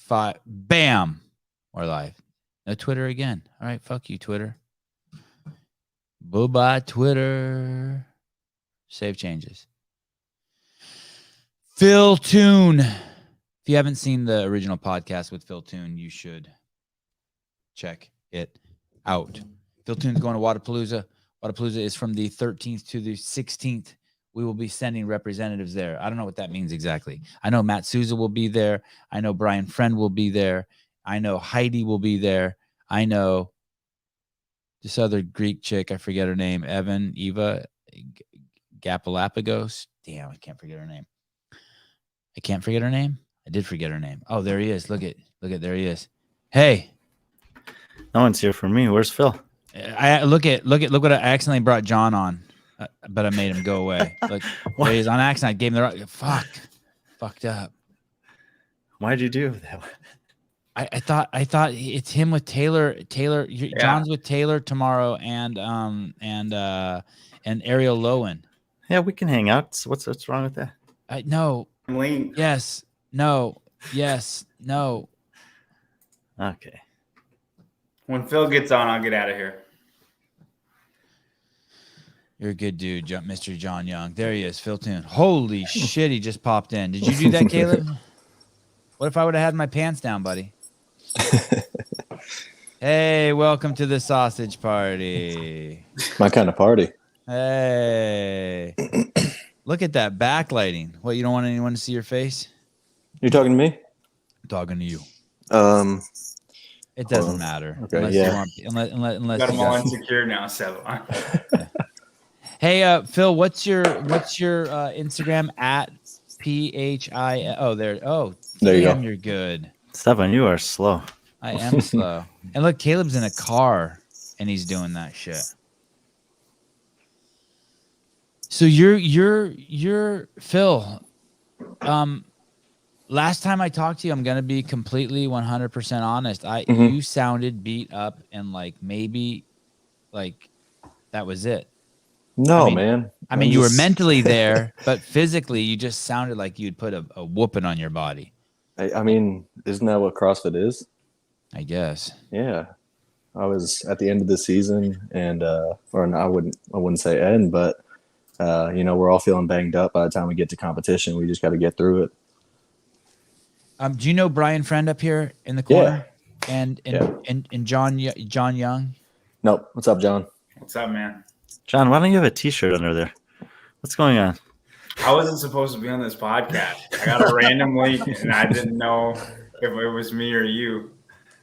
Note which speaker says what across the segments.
Speaker 1: 5. Bam. We're live. No Twitter again. All right. Fuck you, Twitter. Bye-bye, Twitter. Save changes. Phil Toon. If you haven't seen the original podcast with Phil Toon, you should check it out. Phil Toon's going to Wodapalooza. Wodapalooza is from the 13th to the 16th. We will be sending representatives there. I don't know what that means exactly. I know Matt Souza will be there. I know Brian Friend will be there. I know Heidi will be there. I know this other Greek chick. I forget her name. Eva Gapalapagos. Damn, I can't forget her name. I can't forget her name. I did forget her name. Oh, there he is. Look at, there he is. Hey.
Speaker 2: No one's here for me. Where's Phil?
Speaker 1: I look what I accidentally brought John on. But I made him go away. Look, there he is on accident. I gave him the fucked up.
Speaker 2: Why'd you do that?
Speaker 1: I thought it's him with Taylor. John's with Taylor tomorrow, and Ariel Lowen.
Speaker 2: Yeah, we can hang out. So what's wrong with that?
Speaker 1: No.
Speaker 3: Lane.
Speaker 1: Yes. No. Yes. No.
Speaker 2: Okay.
Speaker 3: When Phil gets on, I'll get out of here.
Speaker 1: You're a good dude, Mr. John Young. There he is, Phil Toon. Holy shit, he just popped in. Did you do that, Caleb? What if I would have had my pants down, buddy? Hey, welcome to the sausage party.
Speaker 4: My kind of party.
Speaker 1: Hey. Look at that backlighting. What, you don't want anyone to see your face?
Speaker 4: You're talking to me?
Speaker 1: I'm talking to you. It doesn't matter.
Speaker 4: Okay,
Speaker 1: unless
Speaker 4: yeah.
Speaker 1: you want, unless
Speaker 3: Got them
Speaker 1: you
Speaker 3: all
Speaker 1: got...
Speaker 3: insecure now, Sevan.
Speaker 1: Hey, Phil, what's your Instagram at PHI? Oh, there. Oh,
Speaker 4: there you
Speaker 1: damn,
Speaker 4: go.
Speaker 1: You're good.
Speaker 2: Sevan, you are slow.
Speaker 1: I am slow. And look, Caleb's in a car and he's doing that shit. So you're Phil. Last time I talked to you, I'm gonna be completely 100% honest. You sounded beat up and like maybe like that was it.
Speaker 4: No, man.
Speaker 1: I mean, you were mentally there, but physically, you just sounded like you'd put a whooping on your body.
Speaker 4: I mean, isn't that what CrossFit is?
Speaker 1: I guess.
Speaker 4: Yeah. I was at the end of the season, and or I wouldn't say end, but we're all feeling banged up by the time we get to competition. We just got to get through it.
Speaker 1: Do you know Brian Friend up here in the corner?
Speaker 4: Yeah.
Speaker 1: And John Young?
Speaker 4: Nope. What's up, John?
Speaker 3: What's up, man?
Speaker 2: John, why don't you have a T-shirt under there? What's going on?
Speaker 3: I wasn't supposed to be on this podcast. I got a random link, and I didn't know if it was me or you.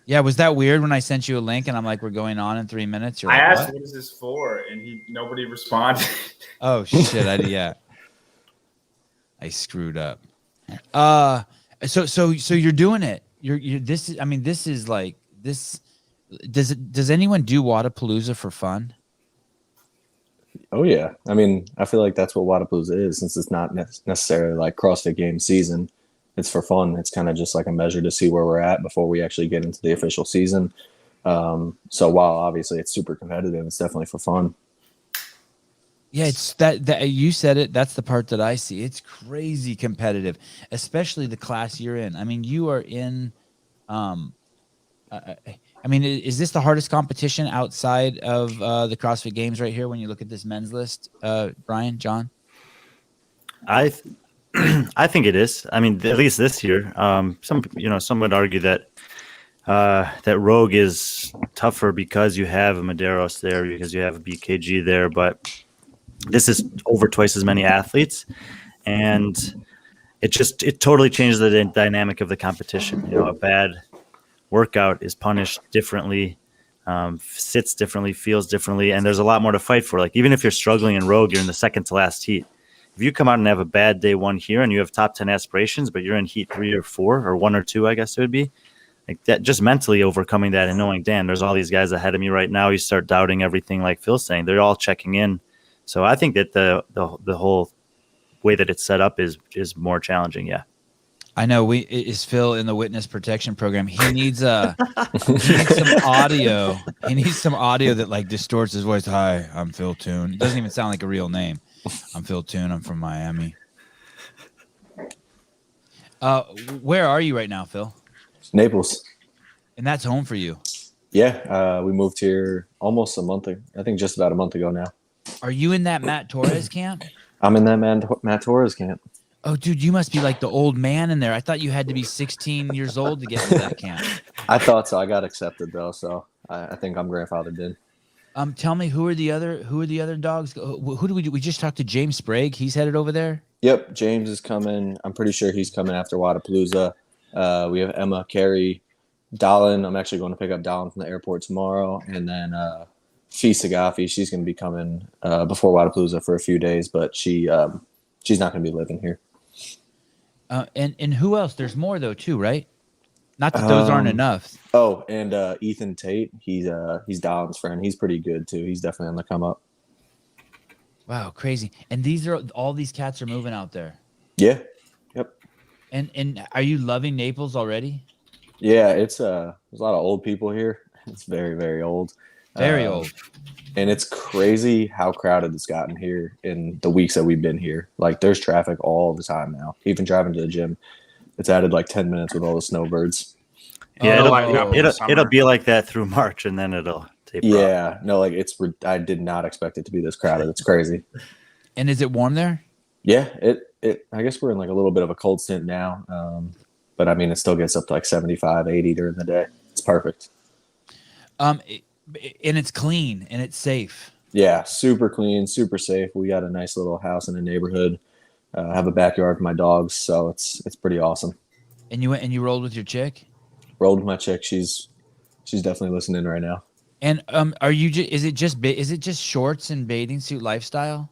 Speaker 1: Yeah, was that weird when I sent you a link and I'm like, we're going on in 3 minutes? You're
Speaker 3: I
Speaker 1: like,
Speaker 3: asked, what is this for? And nobody responded.
Speaker 1: Oh, shit. I screwed up. So you're doing it. This is like this. Does anyone do Wodapalooza for fun?
Speaker 4: Oh, yeah. I mean, I feel like that's what Wodapalooza is, since it's not necessarily like CrossFit Games season. It's for fun. It's kind of just like a measure to see where we're at before we actually get into the official season. So while obviously it's super competitive, it's definitely for fun.
Speaker 1: Yeah, it's that you said it. That's the part that I see. It's crazy competitive, especially the class you're in. I mean, you are in. Is this the hardest competition outside of the CrossFit Games right here when you look at this men's list, Brian, John?
Speaker 2: I think it is. I mean, at least this year. Some would argue that Rogue is tougher because you have a Medeiros there, because you have a BKG there, but this is over twice as many athletes, and it totally changes the dynamic of the competition. A bad workout is punished differently, sits differently, feels differently, and there's a lot more to fight for. Like, even if you're struggling in Rogue, you're in the second to last heat. If you come out and have a bad day one here and you have top 10 aspirations, but you're in heat 3 or 4 or 1 or 2, I guess it would be, like that, just mentally overcoming that and knowing, damn, there's all these guys ahead of me right now. You start doubting everything, like Phil's saying. They're all checking in. So I think that the whole way that it's set up is more challenging. Yeah.
Speaker 1: I know is Phil in the witness protection program. He needs some audio. He needs some audio that like distorts his voice. Hi, I'm Phil Toon. It doesn't even sound like a real name. I'm Phil Toon. I'm from Miami. Where are you right now, Phil?
Speaker 4: Naples.
Speaker 1: And that's home for you.
Speaker 4: Yeah, we moved here almost a month ago. I think just about a month ago now.
Speaker 1: Are you in that Matt Torres camp?
Speaker 4: I'm in that Matt Torres camp.
Speaker 1: Oh, dude, you must be like the old man in there. I thought you had to be 16 years old to get into that camp.
Speaker 4: I thought so. I got accepted though, so I think I'm grandfathered in.
Speaker 1: Tell me, who are the other dogs? Who do we just talked to? James Sprague. He's headed over there.
Speaker 4: Yep, James is coming. I'm pretty sure he's coming after Wodapalooza. We have Emma, Carrie, Dallin. I'm actually going to pick up Dallin from the airport tomorrow, and then Fee Sagafi. She's going to be coming before Wodapalooza for a few days, but she's not going to be living here.
Speaker 1: And who else? There's more though too, right? Not that those aren't enough.
Speaker 4: Oh, and Ethan Tate. He's Dallin's friend. He's pretty good too. He's definitely on the come up.
Speaker 1: Wow, crazy. And all these cats are moving out there.
Speaker 4: Yeah. Yep.
Speaker 1: And are you loving Naples already?
Speaker 4: Yeah, it's there's a lot of old people here. It's very, very old.
Speaker 1: Very old.
Speaker 4: And it's crazy how crowded it's gotten here in the weeks that we've been here. Like there's traffic all the time now. Even driving to the gym, it's added like 10 minutes with all the snowbirds.
Speaker 2: Yeah,
Speaker 1: Oh,
Speaker 2: it'll be like that through March, and then it'll taper off.
Speaker 4: Yeah, no, like I did not expect it to be this crowded. It's crazy.
Speaker 1: And is it warm there?
Speaker 4: Yeah, it. I guess we're in like a little bit of a cold stint now, but I mean it still gets up to like 75, 80 during the day. It's perfect.
Speaker 1: And it's clean and it's safe.
Speaker 4: Yeah, super clean, super safe. We got a nice little house in the neighborhood. Have a backyard for my dogs, so it's pretty awesome.
Speaker 1: And you went and you rolled with your chick?
Speaker 4: Rolled with my chick. She's definitely listening right now.
Speaker 1: And are you is it just shorts and bathing suit lifestyle?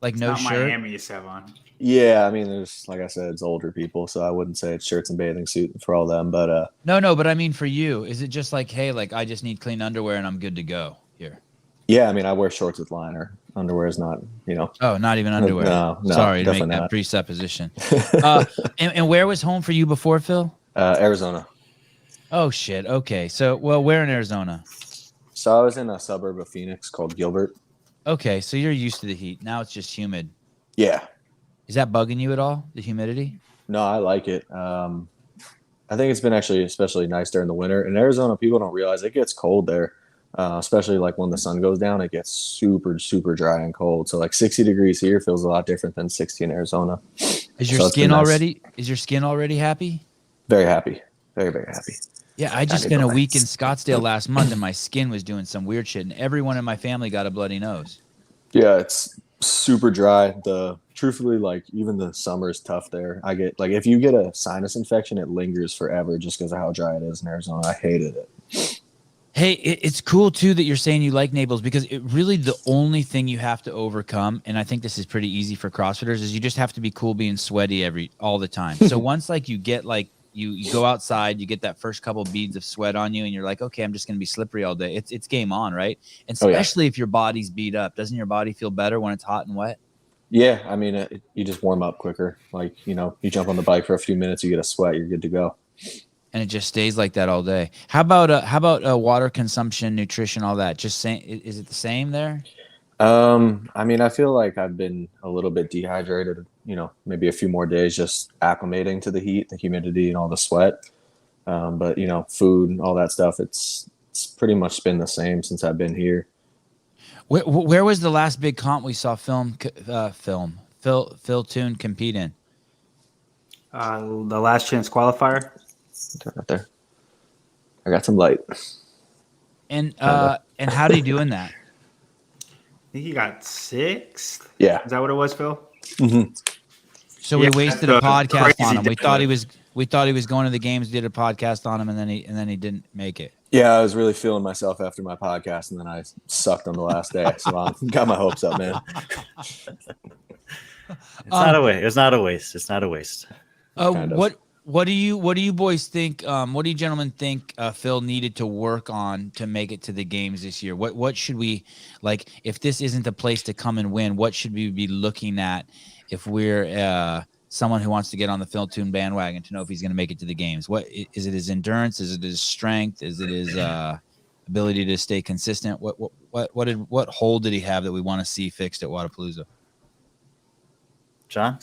Speaker 1: Like
Speaker 3: It's
Speaker 1: no
Speaker 3: not
Speaker 1: shirt?
Speaker 3: Miami you have on.
Speaker 4: Yeah, I mean, there's like I said, it's older people, so I wouldn't say it's shirts and bathing suit for all them. But
Speaker 1: No, but I mean for you, is it just like, hey, like I just need clean underwear and I'm good to go here?
Speaker 4: yeah, I mean, I wear shorts with liner. Underwear is not,
Speaker 1: Oh, not even underwear.
Speaker 4: No,
Speaker 1: Sorry to make
Speaker 4: definitely
Speaker 1: that
Speaker 4: not.
Speaker 1: presupposition. And where was home for you before, Phil?
Speaker 4: Arizona.
Speaker 1: Oh shit. Okay. So, well, where in Arizona?
Speaker 4: So I was in a suburb of Phoenix called Gilbert.
Speaker 1: Okay, so you're used to the heat. Now it's just humid.
Speaker 4: Yeah.
Speaker 1: Is that bugging you at all? The humidity?
Speaker 4: No, I like it. I think it's been actually especially nice during the winter. In Arizona, people don't realize it gets cold there, especially like when the sun goes down. It gets super, super dry and cold. So like 60 degrees here feels a lot different than 60 in Arizona.
Speaker 1: Is your
Speaker 4: So it's
Speaker 1: skin
Speaker 4: been nice.
Speaker 1: already? Is your skin already happy?
Speaker 4: Very happy. Very, very happy.
Speaker 1: Yeah, I just
Speaker 4: need
Speaker 1: spent
Speaker 4: to
Speaker 1: a
Speaker 4: relax.
Speaker 1: week in Scottsdale last month, and my skin was doing some weird shit, and everyone in my family got a bloody nose.
Speaker 4: Yeah, it's super dry. Truthfully, like even the summer is tough there. I get like if you get a sinus infection, it lingers forever just because of how dry it is in Arizona. I hated it.
Speaker 1: Hey, it's cool too that you're saying you like Naples, because it really the only thing you have to overcome, and I think this is pretty easy for CrossFitters, is you just have to be cool being sweaty all the time. So once like you get like you go outside, you get that first couple beads of sweat on you, and you're like, okay, I'm just gonna be slippery all day. It's game on, right? And
Speaker 4: Oh, yeah.
Speaker 1: especially if your body's beat up, doesn't your body feel better when it's hot and wet?
Speaker 4: Yeah, I mean, you just warm up quicker. Like you jump on the bike for a few minutes, you get a sweat, you're good to go.
Speaker 1: And it just stays like that all day. How about water consumption, nutrition, all that? Just saying, is it the same there?
Speaker 4: I mean, I feel like I've been a little bit dehydrated. Maybe a few more days just acclimating to the heat, the humidity, and all the sweat. But food and all that stuff, it's pretty much been the same since I've been here.
Speaker 1: Where was the last big comp we saw Phil Toon compete in?
Speaker 5: The last chance qualifier.
Speaker 4: Turn right there. I got some light.
Speaker 1: And how did he do in that?
Speaker 5: I think he got 6th.
Speaker 4: Yeah.
Speaker 5: Is that what it was, Phil?
Speaker 4: Mm-hmm.
Speaker 1: So we
Speaker 5: Yeah,
Speaker 1: wasted a podcast
Speaker 5: crazy
Speaker 1: on him. We thought
Speaker 5: difference.
Speaker 1: he was going to the games, did a podcast on him, and then he didn't make it.
Speaker 4: Yeah, I was really feeling myself after my podcast, and then I sucked on the last day. So I got my hopes up, man.
Speaker 2: It's not a waste. It's not a waste. It's not a waste.
Speaker 4: Kind of.
Speaker 1: What do you boys think? What do you gentlemen think Phil needed to work on to make it to the games this year? What should we like? If this isn't the place to come and win, what should we be looking at if we're someone who wants to get on the Phil Toon bandwagon to know if he's going to make it to the games? What is it? His endurance? Is it his strength? Is it his ability to stay consistent? What hole did he have that we want to see fixed at Wodapalooza?
Speaker 2: John?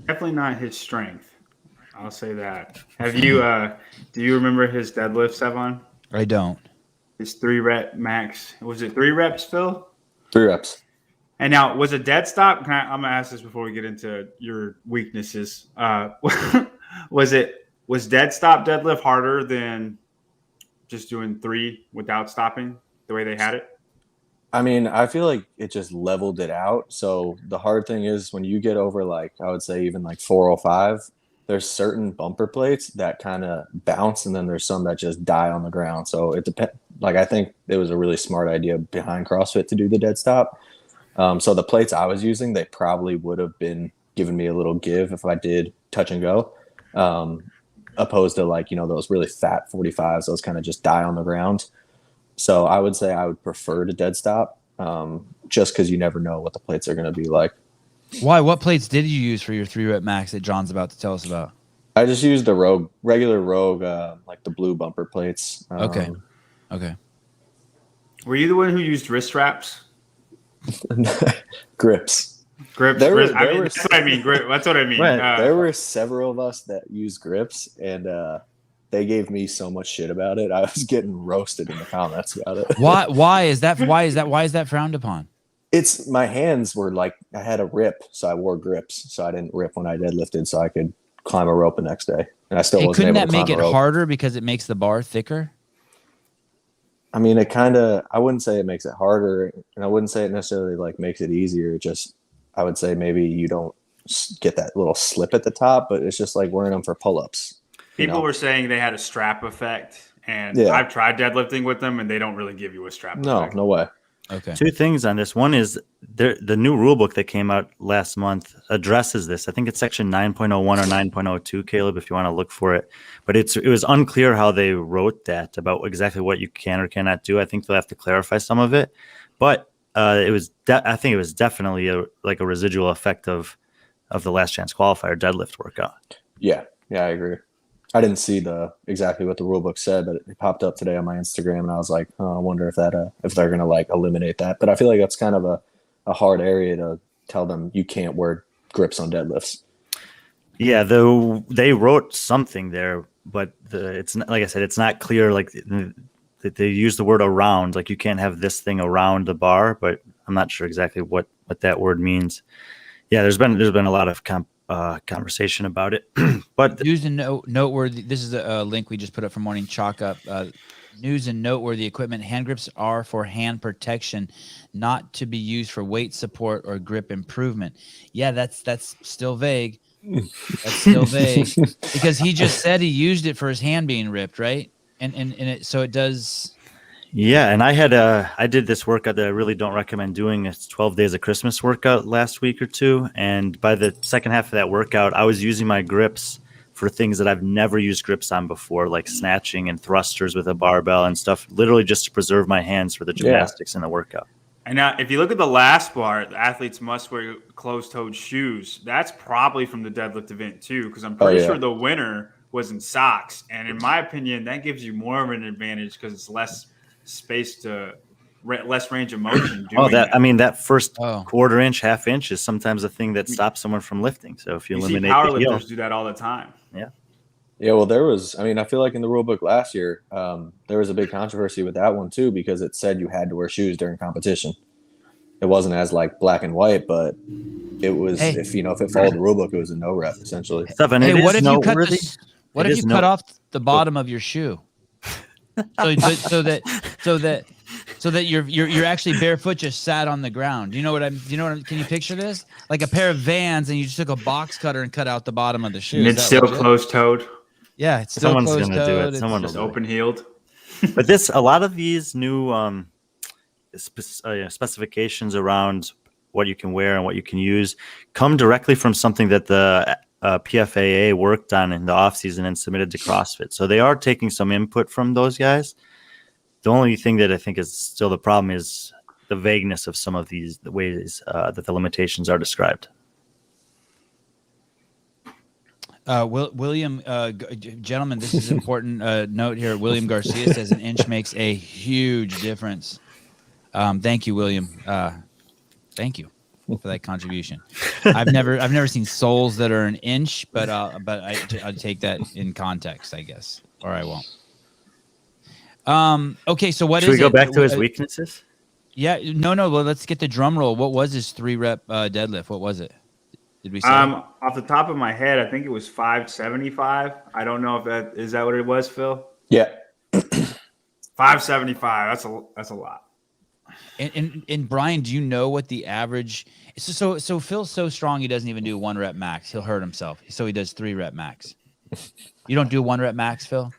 Speaker 5: Definitely not his strength. I'll say that. Have you? Do you remember his deadlift, Sevon?
Speaker 1: I don't.
Speaker 5: His 3-rep max. Was it 3 reps, Phil?
Speaker 4: 3 reps.
Speaker 5: And now, was a dead stop? I'm gonna ask this before we get into your weaknesses. Was dead stop deadlift harder than just doing 3 without stopping the way they had it?
Speaker 4: I mean, I feel like it just leveled it out. So the hard thing is when you get over like I would say even like 405, there's certain bumper plates that kind of bounce, and then there's some that just die on the ground. So it depends. Like I think it was a really smart idea behind CrossFit to do the dead stop. So the plates I was using, they probably would have been giving me a little give if I did touch and go, opposed to like those really fat 45s. Those kind of just die on the ground. So I would say I would prefer to dead stop, just because you never know what the plates are going to be like.
Speaker 1: Why? What plates did you use for your 3-rep max that John's about to tell us about?
Speaker 4: I just used the regular Rogue, like the blue bumper plates.
Speaker 1: Okay.
Speaker 5: Were you the one who used wrist wraps?
Speaker 4: Grips.
Speaker 5: Grips. That's what I mean. That's what I mean.
Speaker 2: Right.
Speaker 4: There were several of us that used grips, and they gave me so much shit about it. I was getting roasted in the comments about it.
Speaker 1: Why is that frowned upon?
Speaker 4: It's my hands were like I had a rip, so I wore grips, so I didn't rip when I deadlifted, so I could climb a rope the next day, and I still wasn't
Speaker 1: couldn't
Speaker 4: able
Speaker 1: that
Speaker 4: to climb
Speaker 1: make it
Speaker 4: a rope.
Speaker 1: harder because it makes the bar thicker?
Speaker 4: I mean, I wouldn't say it makes it harder, and I wouldn't say it necessarily like makes it easier. I would say maybe you don't get that little slip at the top, but it's just like wearing them for pull-ups.
Speaker 5: People were saying they had a strap effect, and
Speaker 4: Yeah.
Speaker 5: I've tried deadlifting with them, and they don't really give you a strap effect.
Speaker 4: No way.
Speaker 1: Okay.
Speaker 2: 2 things on this. One is the new rule book that came out last month addresses this. I think it's section 9.01 or 9.02, Caleb, if you want to look for it. But it was unclear how they wrote that about exactly what you can or cannot do. I think they'll have to clarify some of it. But I think it was definitely a residual effect of the last chance qualifier deadlift workout.
Speaker 4: Yeah, I agree. I didn't see exactly what the rule book said, but it popped up today on my Instagram, and I was like, oh, I wonder if they're gonna like eliminate that. But I feel like that's kind of a hard area to tell them you can't wear grips on deadlifts.
Speaker 2: Yeah, though they wrote something there, but it's not, like I said, it's not clear. Like they use the word around, like you can't have this thing around the bar, but I'm not sure exactly what that word means. Yeah, there's been a lot of conversation about it, but
Speaker 1: News and noteworthy. This is a link we just put up for Morning Chalk Up. News and noteworthy equipment. Hand grips are for hand protection, not to be used for weight support or grip improvement. Yeah, that's still vague. That's still vague because he just said he used it for his hand being ripped, right? And it so it does.
Speaker 2: Yeah, and I did this workout that I really don't recommend doing. It's 12 days of Christmas workout last week or 2, and by the second half of that workout, I was using my grips for things that I've never used grips on before, like snatching and thrusters with a barbell and stuff, literally just to preserve my hands for the gymnastics in the workout.
Speaker 5: And now, if you look at the last bar, the athletes must wear closed-toed shoes. That's probably from the deadlift event too, because I'm pretty sure the winner was in socks. And in my opinion, that gives you more of an advantage because it's less space less range of motion.
Speaker 2: That first quarter inch, half inch is sometimes a thing that stops someone from lifting. So if you eliminate
Speaker 5: powerlifters
Speaker 2: the heel,
Speaker 5: do that all the time.
Speaker 4: Yeah, well, I feel like in the rule book last year, there was a big controversy with that one too, because it said you had to wear shoes during competition. It wasn't as like black and white, but it was, if it followed the rule book, it was a no rep essentially.
Speaker 2: Hey,
Speaker 1: what if you cut off the bottom of your shoe? So that you're actually barefoot, just sat on the ground. Can you picture this? Like a pair of Vans, and you just took a box cutter and cut out the bottom of the shoe.
Speaker 5: And it's still closed-toed.
Speaker 1: Yeah, it's still
Speaker 2: someone's
Speaker 1: closed-toed.
Speaker 2: Gonna do it. Someone
Speaker 5: Just
Speaker 2: will do it.
Speaker 5: open-heeled.
Speaker 2: But a lot of these new specifications around what you can wear and what you can use come directly from something that the PFAA worked on in the offseason and submitted to CrossFit. So they are taking some input from those guys. The only thing that I think is still the problem is the vagueness of some of the ways that the limitations are described.
Speaker 1: William, gentlemen, this is an important note here. William Garcia says an inch makes a huge difference. Thank you, William. Thank you. for that contribution. I've never seen soles that are an inch, but I'll take that in context, I guess, or I won't. Okay, so what
Speaker 2: Should
Speaker 1: is
Speaker 2: we go
Speaker 1: it?
Speaker 2: back to his weaknesses?
Speaker 1: Yeah, no. Well, let's get the drum roll. What was his 3-rep deadlift? What was it? Did we say?
Speaker 5: Off the top of my head, I think it was 575. I don't know if that what it was, Phil.
Speaker 4: Yeah.
Speaker 5: 575. That's a lot.
Speaker 1: And Brian, do you know what the average? So Phil's so strong he doesn't even do 1-rep max. He'll hurt himself. So he does 3-rep max. You don't do 1-rep max, Phil?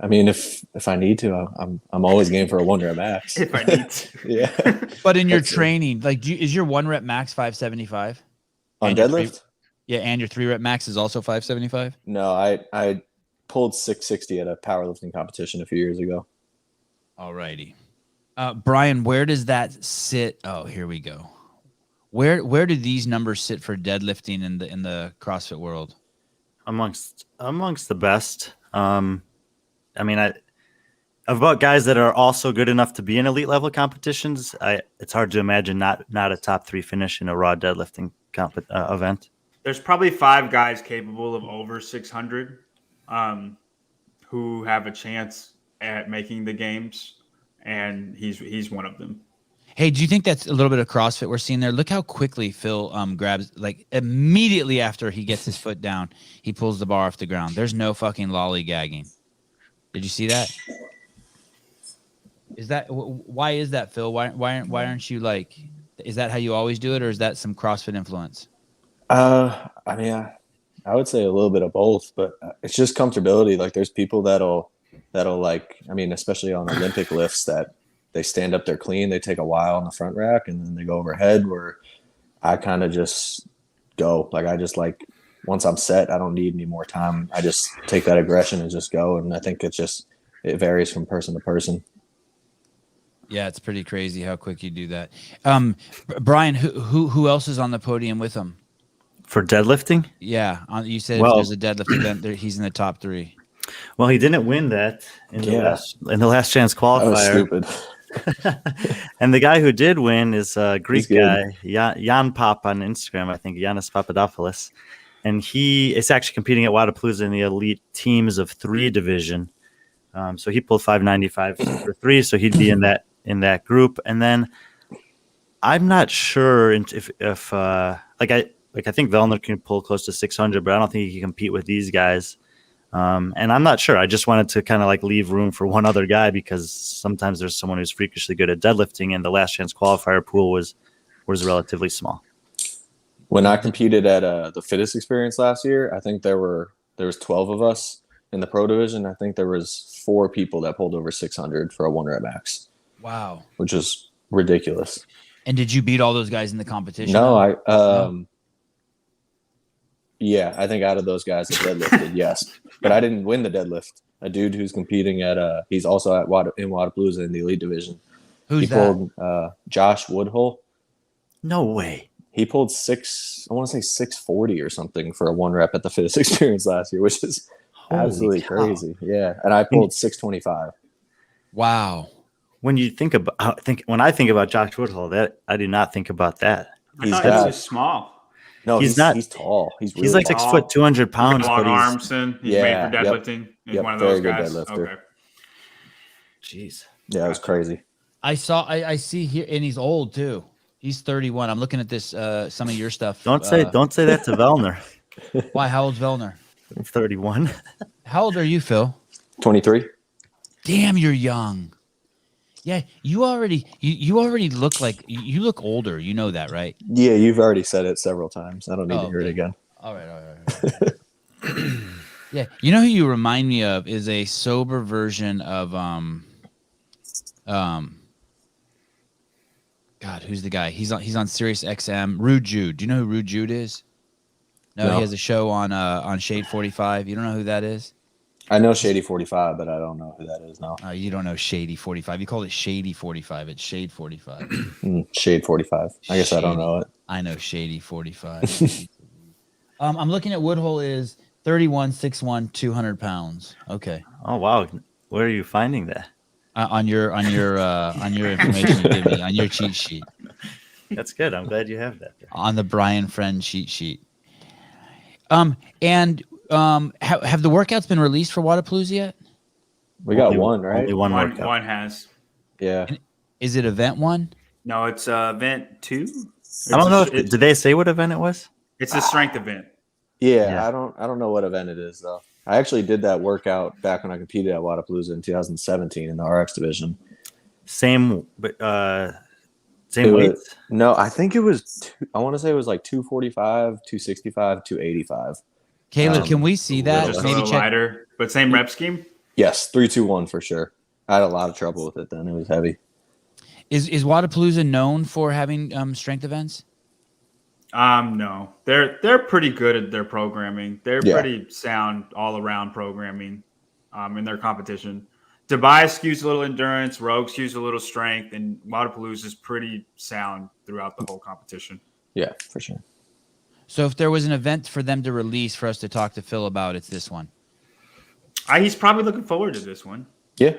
Speaker 4: I mean, if I need to, I'm always game for a 1-rep max.
Speaker 5: If I need to.
Speaker 4: Yeah.
Speaker 1: But in your training, like, is your 1-rep max 575
Speaker 4: On deadlift?
Speaker 1: Yeah, and your 3-rep max is also 575.
Speaker 4: No, I pulled 660 at a powerlifting competition a few years ago.
Speaker 1: All righty. Brian, where does that sit? Oh, here we go. Where do these numbers sit for deadlifting in the CrossFit world?
Speaker 2: Amongst the best. I mean, about guys that are also good enough to be in elite level competitions, it's hard to imagine not a top 3 finish in a raw deadlifting event.
Speaker 5: There's probably 5 guys capable of over 600 who have a chance at making the games, and he's one of them.
Speaker 1: Hey, do you think that's a little bit of CrossFit we're seeing there? Look how quickly Phil grabs, like immediately after he gets his foot down, he pulls the bar off the ground. There's no fucking lollygagging. Did you see that? Why is that, Phil? Why aren't you like? Is that how you always do it, or is that some CrossFit influence?
Speaker 4: I mean, I would say a little bit of both, but it's just comfortability. Like, there's people that'll like, I mean, especially on Olympic lifts, that they stand up there clean. They take a while on the front rack and then they go overhead, where I kind of just go. Like, I just like, once I'm set, I don't need any more time. I just take that aggression and just go. And I think it varies from person to person.
Speaker 1: Yeah, it's pretty crazy how quick you do that. Brian, who else is on the podium with him?
Speaker 2: For deadlifting?
Speaker 1: Yeah, you said if there's a deadlift event, he's in the top 3.
Speaker 2: Well, he didn't win that in the last chance qualifier.
Speaker 4: That was stupid.
Speaker 2: And the guy who did win is a Greek guy, Jan Pop on Instagram, I think, Yannis Papadopoulos. And he is actually competing at Wodapalooza in the elite teams of 3 division. So he pulled 595 for 3, so he'd be in that group. And then I'm not sure if I think Vellner can pull close to 600, but I don't think he can compete with these guys. And I'm not sure. I just wanted to kind of like leave room for one other guy, because sometimes there's someone who's freakishly good at deadlifting, and the last chance qualifier pool was relatively small.
Speaker 4: When I competed at the Fittest Experience last year, I think there was 12 of us in the pro division. I think there was 4 people that pulled over 600 for a 1-rep max.
Speaker 1: Wow,
Speaker 4: which is ridiculous.
Speaker 1: And did you beat all those guys in the competition?
Speaker 4: No, yeah, I think out of those guys that deadlifted, yes, but I didn't win the deadlift. A dude who's competing he's also at in Wodapalooza in the elite division.
Speaker 1: Who's
Speaker 4: he pulled Josh Woodhull.
Speaker 2: No way.
Speaker 4: He pulled 640 or something for a 1-rep at the Fittest Experience last year, which is absolutely crazy. Yeah, and I pulled 625.
Speaker 1: Wow.
Speaker 2: When you when I think about Josh Woodhull, that I do not think about that.
Speaker 5: He was small.
Speaker 4: No,
Speaker 2: he's not.
Speaker 4: He's tall. He's
Speaker 2: like 6 foot, 200 pounds.
Speaker 5: Long arms, and he's made for deadlifting. He's one of those guys. Okay.
Speaker 2: Jeez.
Speaker 4: Yeah, it was crazy.
Speaker 1: I see here, and he's old too. He's 31. I'm looking at this. Some of your stuff.
Speaker 2: Don't say that to Vellner.
Speaker 1: Why? How old's Vellner?
Speaker 2: 31.
Speaker 1: How old are you, Phil?
Speaker 4: 23.
Speaker 1: Damn, you're young. Yeah, you already look like you look older. You know that, right?
Speaker 4: Yeah, you've already said it several times. I don't need to hear it again.
Speaker 1: All right. Yeah, you know who you remind me of is a sober version of God, who's the guy? He's on Sirius XM. Rude Jude. Do you know who Rude Jude is? No, he has a show on Shade 45. You don't know who that is?
Speaker 4: I know Shady 45, but I don't know who that is now.
Speaker 1: You don't know Shady 45. You call it Shady 45. It's Shade 45.
Speaker 4: Shade 45. I guess I don't know it.
Speaker 1: I know Shady 45. I'm looking at Woodhull is 31, 6'1", 200 pounds. Okay.
Speaker 2: Oh wow, where are you finding that?
Speaker 1: On your information you give me on your cheat sheet.
Speaker 2: That's good. I'm glad you have that.
Speaker 1: on the Brian Friend cheat sheet. Have the workouts been released for Wodapalooza yet?
Speaker 4: We got one, right?
Speaker 2: Only one workout.
Speaker 5: One has.
Speaker 4: Yeah.
Speaker 1: Is it event 1?
Speaker 5: No, it's event 2.
Speaker 2: I don't know. Did they say what event it was?
Speaker 5: It's a strength event.
Speaker 4: Yeah,
Speaker 2: Yeah.
Speaker 4: I don't know what event it is though. I actually did that workout back when I competed at Wodapalooza in 2017 in the RX division.
Speaker 2: Same, but same
Speaker 4: It
Speaker 2: weights.
Speaker 4: was, no, I think it was. I want to say it was like 245, 265, 285.
Speaker 1: Caleb, can we see that?
Speaker 5: Just a
Speaker 1: Maybe
Speaker 5: little
Speaker 1: check.
Speaker 5: lighter, but same rep scheme.
Speaker 4: Yes, 3-2-1 for sure. I had a lot of trouble with it then. It was heavy.
Speaker 1: Is Wodapalooza known for having strength events?
Speaker 5: No, they're pretty good at their programming. They're
Speaker 4: Yeah.
Speaker 5: pretty sound all around programming in their competition. Tobias skews a little endurance, Rogue skews a little strength, and Wodapalooza is pretty sound throughout the whole competition.
Speaker 4: Yeah, for sure.
Speaker 1: So if there was an event for them to release for us to talk to Phil about, it's this one.
Speaker 5: He's probably looking forward to this one.
Speaker 4: Yeah,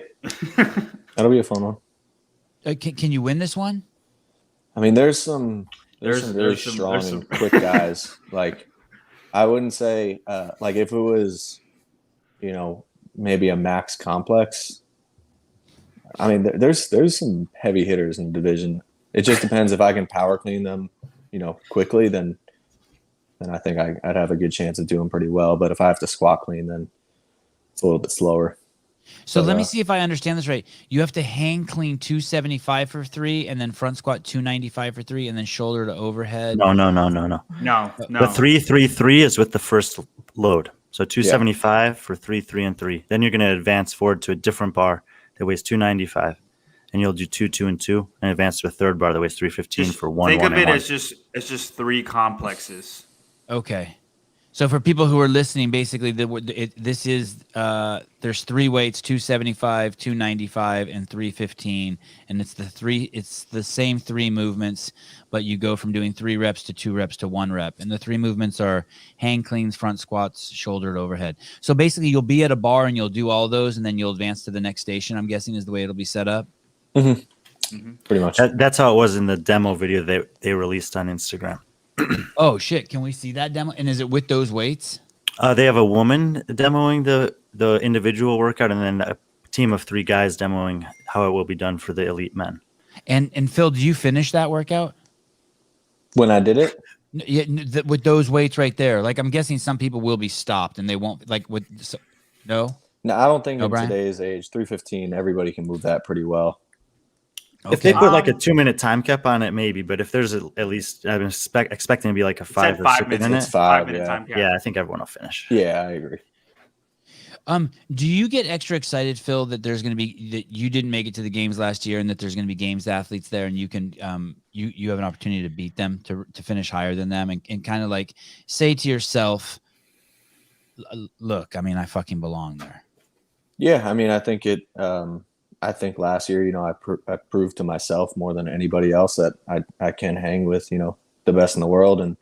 Speaker 4: that'll be a fun one.
Speaker 1: Can you win this one?
Speaker 4: I mean, there's some really strong and quick guys. Like, I wouldn't say like if it was, maybe a max complex. I mean, there's some heavy hitters in the division. It just depends if I can power clean them, quickly. Then I think I'd have a good chance of doing pretty well. But if I have to squat clean, then it's a little bit slower.
Speaker 1: So let me see if I understand this right. You have to hang clean 275 for 3, and then front squat 295 for 3, and then shoulder to overhead.
Speaker 2: No.
Speaker 5: No.
Speaker 2: The 3-3-3 is with the first load. So 275 for 3, 3, and 3. Then you're going to advance forward to a different bar that weighs 295, and you'll do 2, 2, and 2, and advance to a third bar that weighs 315 for 1.
Speaker 5: Think
Speaker 2: 1,
Speaker 5: of it
Speaker 2: and 1.
Speaker 5: as just 3 complexes.
Speaker 1: Okay. So for people who are listening, basically, this is there's 3 weights: 275, 295, and 315, and it's the same 3 movements, but you go from doing 3 reps to 2 reps to 1 rep, and the 3 movements are hang cleans, front squats, shoulder to overhead. So basically, you'll be at a bar and you'll do all those, and then you'll advance to the next station. I'm guessing is the way it'll be set up.
Speaker 4: Mm-hmm. Pretty much.
Speaker 2: That's how it was in the demo video they released on Instagram.
Speaker 1: Oh shit! Can we see that demo? And is it with those weights?
Speaker 2: They have a woman demoing the individual workout, and then a team of 3 guys demoing how it will be done for the elite men.
Speaker 1: And Phil, do you finish that workout?
Speaker 4: When I did it,
Speaker 1: Yeah, with those weights right there. Like I'm guessing some people will be stopped and they won't no.
Speaker 4: no, I don't think
Speaker 1: No,
Speaker 4: in
Speaker 1: Brian?
Speaker 4: today's age, 315, everybody can move that pretty well.
Speaker 1: Okay.
Speaker 2: If they put like a 2-minute time cap on it, maybe. But if there's at least, I'm expecting to be like a 5 or 6
Speaker 5: minutes.
Speaker 2: minute.
Speaker 4: It's 5,
Speaker 5: 5-minute
Speaker 4: yeah.
Speaker 5: time cap.
Speaker 2: Yeah, I think everyone will finish.
Speaker 4: Yeah, I agree.
Speaker 1: Do you get extra excited, Phil, that there's going to be that you didn't make it to the games last year, and that there's going to be games athletes there, and you can you have an opportunity to beat them to finish higher than them, and kind of like say to yourself, look, I mean, I fucking belong there.
Speaker 4: Yeah, I mean, I think it. I think last year, I proved to myself more than anybody else that I can hang with, the best in the world. And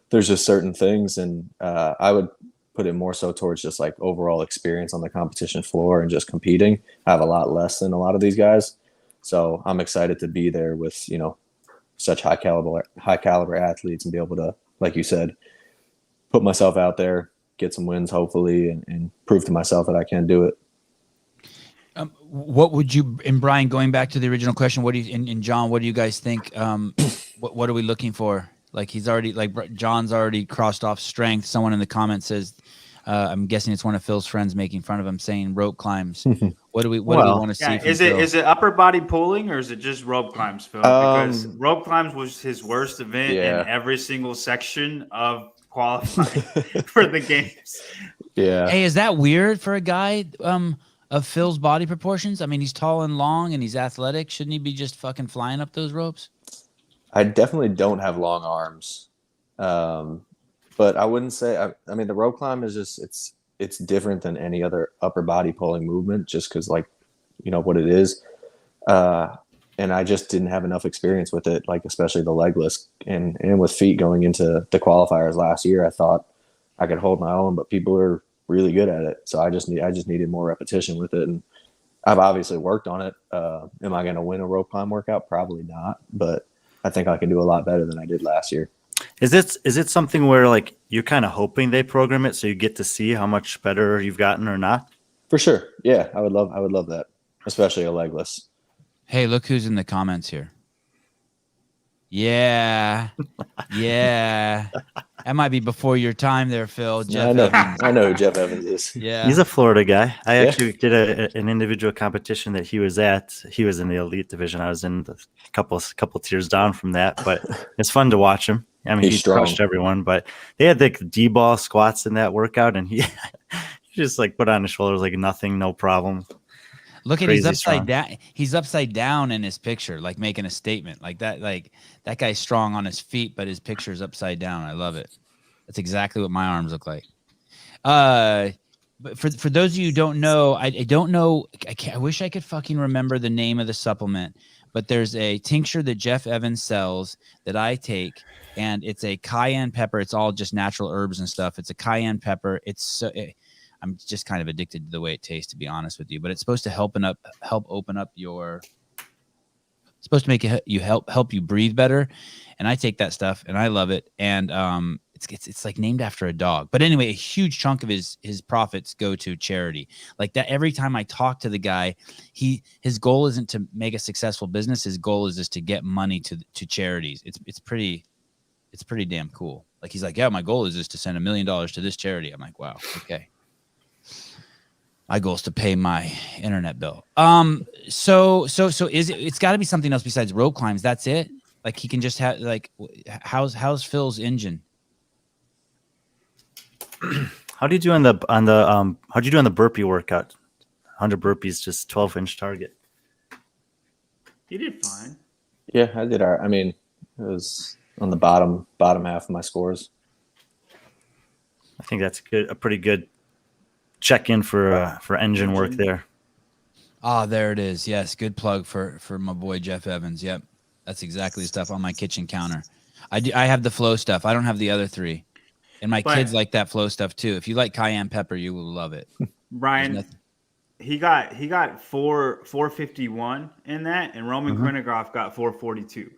Speaker 4: there's just certain things, and I would put it more so towards just like overall experience on the competition floor and just competing. I have a lot less than a lot of these guys, so I'm excited to be there with such high caliber athletes and be able to, like you said, put myself out there, get some wins hopefully, and prove to myself that I can do it.
Speaker 1: What would you, and Brian, going back to the original question, what do you, and John, what do you guys think? What are we looking for? Like he's already, like John's already crossed off strength. Someone in the comments says, I'm guessing it's one of Phil's friends making fun of him saying rope climbs. What do we want to see?
Speaker 5: Yeah,
Speaker 1: From
Speaker 5: is it upper body pulling or is it just rope climbs, Phil? Because rope climbs was his worst event in every single section of qualifying for the games.
Speaker 4: Yeah.
Speaker 1: Hey, is that weird for a guy of Phil's body proportions? I mean, he's tall and long and he's athletic. Shouldn't he be just fucking flying up those ropes?
Speaker 4: I definitely don't have long arms. But I wouldn't say, I mean, the rope climb is just, it's different than any other upper body pulling movement just because like, what it is. And I just didn't have enough experience with it, like especially the legless and with feet going into the qualifiers last year. I thought I could hold my own, but people are really good at it. So I just needed more repetition with it. And I've obviously worked on it. Am I going to win a rope climb workout? Probably not, but I think I can do a lot better than I did last year.
Speaker 2: Is it something where like you're kind of hoping they program it so you get to see how much better you've gotten or not?
Speaker 4: For sure. Yeah, I would love that, especially a legless.
Speaker 1: Hey, look who's in the comments here. Yeah. Yeah. That might be before your time there, Phil. Jeff Evans.
Speaker 4: I know who Jeff Evans is.
Speaker 1: Yeah.
Speaker 2: He's a Florida guy. I
Speaker 4: Yeah.
Speaker 2: actually did an individual competition that he was at. He was in the elite division. I was in the couple tiers down from that, but it's fun to watch him. I mean,
Speaker 4: He's
Speaker 2: he crushed everyone, but they had like the D-ball squats in that workout, and he just like put on his shoulders like nothing, no problem.
Speaker 1: Look at
Speaker 2: Crazy
Speaker 1: he's upside
Speaker 2: strong.
Speaker 1: down. He's upside down in his picture, like making a statement like that. Like that guy's strong on his feet, but his picture is upside down. I love it. That's exactly what my arms look like. But for those of you who don't know, I don't know. I wish I could fucking remember the name of the supplement, but there's a tincture that Jeff Evans sells that I take, and it's a cayenne pepper. It's all just natural herbs and stuff. It's a cayenne pepper. I'm just kind of addicted to the way it tastes, to be honest with you. But it's supposed to help open up your. It's supposed to make you help you breathe better, and I take that stuff and I love it. And it's like named after a dog. But anyway, a huge chunk of his profits go to charity. Like that, every time I talk to the guy, his goal isn't to make a successful business. His goal is just to get money to charities. It's pretty damn cool. Like he's like, yeah, my goal is just to send $1 million to this charity. I'm like, wow, okay. My goal is to pay my internet bill. So it's got to be something else besides rope climbs. That's it. Like he can just have like, how's Phil's engine?
Speaker 2: How do you do on the how'd you do on the burpee workout? 100 burpees, just 12-inch target.
Speaker 5: He did fine.
Speaker 4: Yeah, I did. I mean, it was on the bottom half of my scores.
Speaker 2: I think that's a pretty good check-in for engine work there.
Speaker 1: Ah, there it is. Yes, good plug for my boy Jeff Evans. Yep, that's exactly the stuff on my kitchen counter. I have the flow stuff. I don't have the other three, and my kids like that flow stuff too. If you like cayenne pepper, you will love it.
Speaker 5: Brian, he got 451 in that, and Roman Krennigoff got 442.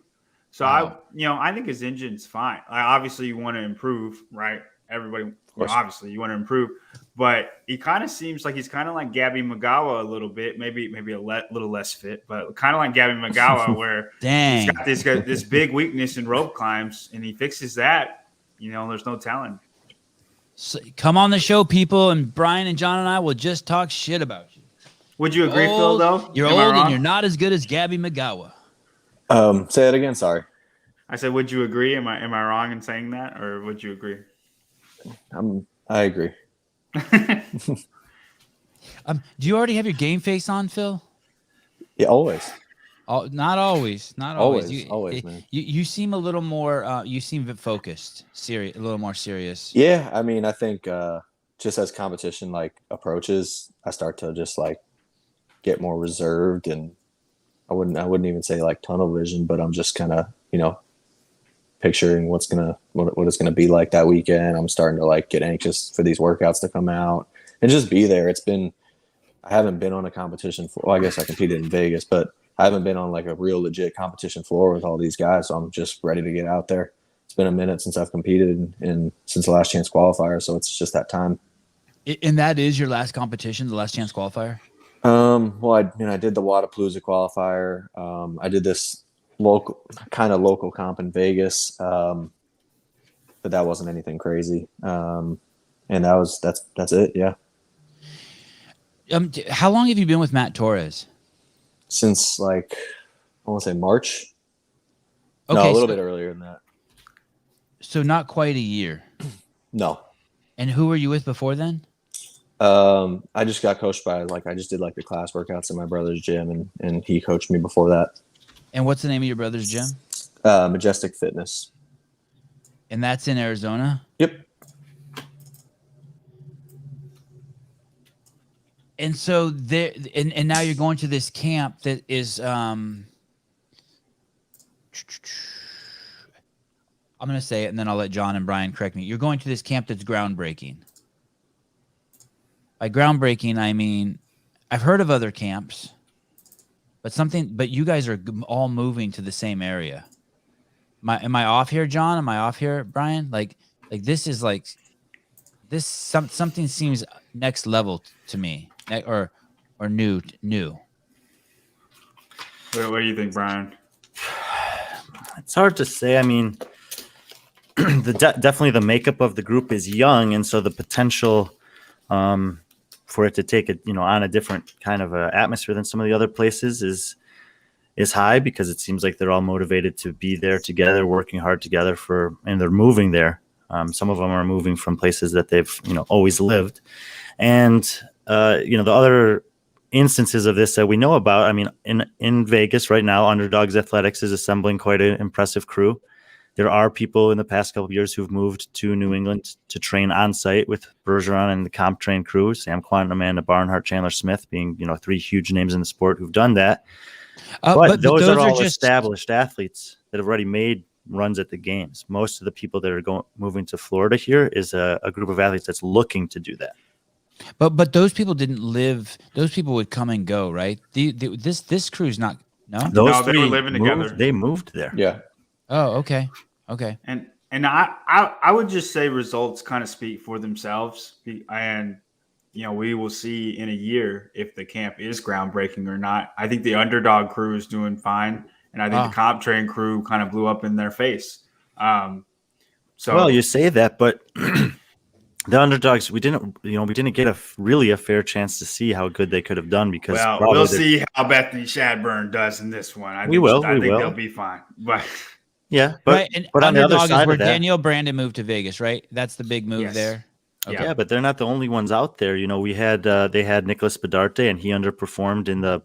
Speaker 5: So
Speaker 1: Wow.
Speaker 5: I think his engine's fine. Obviously, you want to improve, right? Everybody, obviously, you want to improve, but he kind of seems like he's kind of like Gabby Magawa a little bit, maybe a little less fit, but kind of like Gabby Magawa, where
Speaker 1: Dang.
Speaker 5: he's got this big weakness in rope climbs, and he fixes that. There's no telling.
Speaker 1: So come on the show, people, and Brian and John and I will just talk shit about you.
Speaker 5: Would you agree, Phil? Though
Speaker 1: you're
Speaker 5: Am I
Speaker 1: old
Speaker 5: wrong?
Speaker 1: and you're not as good as Gabby Magawa.
Speaker 4: Say it again. Sorry.
Speaker 5: I said, would you agree? Am I wrong in saying that, or would you agree?
Speaker 4: I agree.
Speaker 1: Do you already have your game face on, Phil?
Speaker 4: Yeah, always.
Speaker 1: Not always. Not always.
Speaker 4: Always, man.
Speaker 1: You seem a little more. You seem a bit focused, serious, a little more serious.
Speaker 4: Yeah, I mean, I think just as competition like approaches, I start to just like get more reserved, and I wouldn't even say like tunnel vision, but I'm just kind of picturing what it's gonna be like that weekend. I'm starting to like get anxious for these workouts to come out and just be there. I haven't been on a competition floor. Well, I guess I competed in Vegas, but I haven't been on like a real legit competition floor with all these guys. So I'm just ready to get out there. It's been a minute since I've competed and since the last chance qualifier. So it's just that time.
Speaker 1: And that is your last competition, the last chance qualifier?
Speaker 4: Well, I did the Wodapalooza qualifier. I did this local comp in Vegas. But that wasn't anything crazy. And that's it. Yeah.
Speaker 1: How long have you been with Matt Torres?
Speaker 4: Since like, I want to say March.
Speaker 1: Okay,
Speaker 4: No, a little bit earlier than that.
Speaker 1: So not quite a year.
Speaker 4: No.
Speaker 1: And who were you with before then?
Speaker 4: I just got coached by I just did like the class workouts in my brother's gym, and he coached me before that.
Speaker 1: And what's the name of your brother's gym?
Speaker 4: Majestic Fitness.
Speaker 1: And that's in Arizona?
Speaker 4: Yep.
Speaker 1: And so there, and now you're going to this camp that is, I'm going to say it and then I'll let John and Brian correct me. You're going to this camp that's groundbreaking. By groundbreaking, I mean, I've heard of other camps, but you guys are all moving to the same area. Am I off here, John? Am I off here, Brian? Like this is like this something seems next level to me, or new.
Speaker 5: What do you think, Brian?
Speaker 2: It's hard to say. I mean, definitely the makeup of the group is young, and so the potential for it to take it, on a different kind of atmosphere than some of the other places is high, because it seems like they're all motivated to be there together, working hard together and they're moving there. Some of them are moving from places that they've always lived, and the other instances of this that we know about. I mean, in Vegas right now, Underdogs Athletics is assembling quite an impressive crew. There are people in the past couple of years who've moved to New England to train on site with Bergeron and the comp train crew, Sam Quanten, Amanda Barnhart, Chandler Smith being, 3 huge names in the sport who've done that. But those are all just established athletes that have already made runs at the games. Most of the people that are moving to Florida here is a group of athletes that's looking to do that.
Speaker 1: But those people didn't live. Those people would come and go, right? This crew's not. No,
Speaker 5: they were living together.
Speaker 2: They moved there.
Speaker 4: Yeah.
Speaker 1: Oh, okay.
Speaker 5: And I would just say results kind of speak for themselves, and we will see in a year if the camp is groundbreaking or not. I think the Underdog crew is doing fine, and I think the comp train crew kind of blew up in their face.
Speaker 2: Well, you say that, but the Underdogs, we didn't get a fair chance to see how good they could have done, because
Speaker 5: we'll see how Bethany Shadburn does in this one. I think they'll be fine, but.
Speaker 2: Yeah,
Speaker 1: but
Speaker 2: on the other side
Speaker 1: is where
Speaker 2: of that,
Speaker 1: Danielle Brandon moved to Vegas, right? That's the big move there.
Speaker 2: Okay. Yeah, but they're not the only ones out there. We had they had Nicholas Bedarte, and he underperformed in the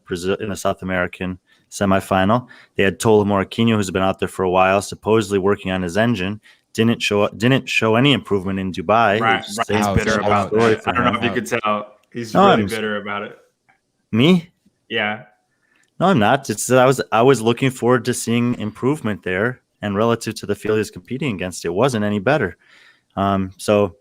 Speaker 2: South American semifinal. They had Tola Moraquinho, who's been out there for a while, supposedly working on his engine. Didn't show any improvement in Dubai.
Speaker 5: Right. He's bitter about that. I don't know if you could tell. He's really bitter about it.
Speaker 2: Me?
Speaker 5: Yeah.
Speaker 2: No, I'm not. It's that I was looking forward to seeing improvement there. And relative to the field he was competing against, it wasn't any better. So,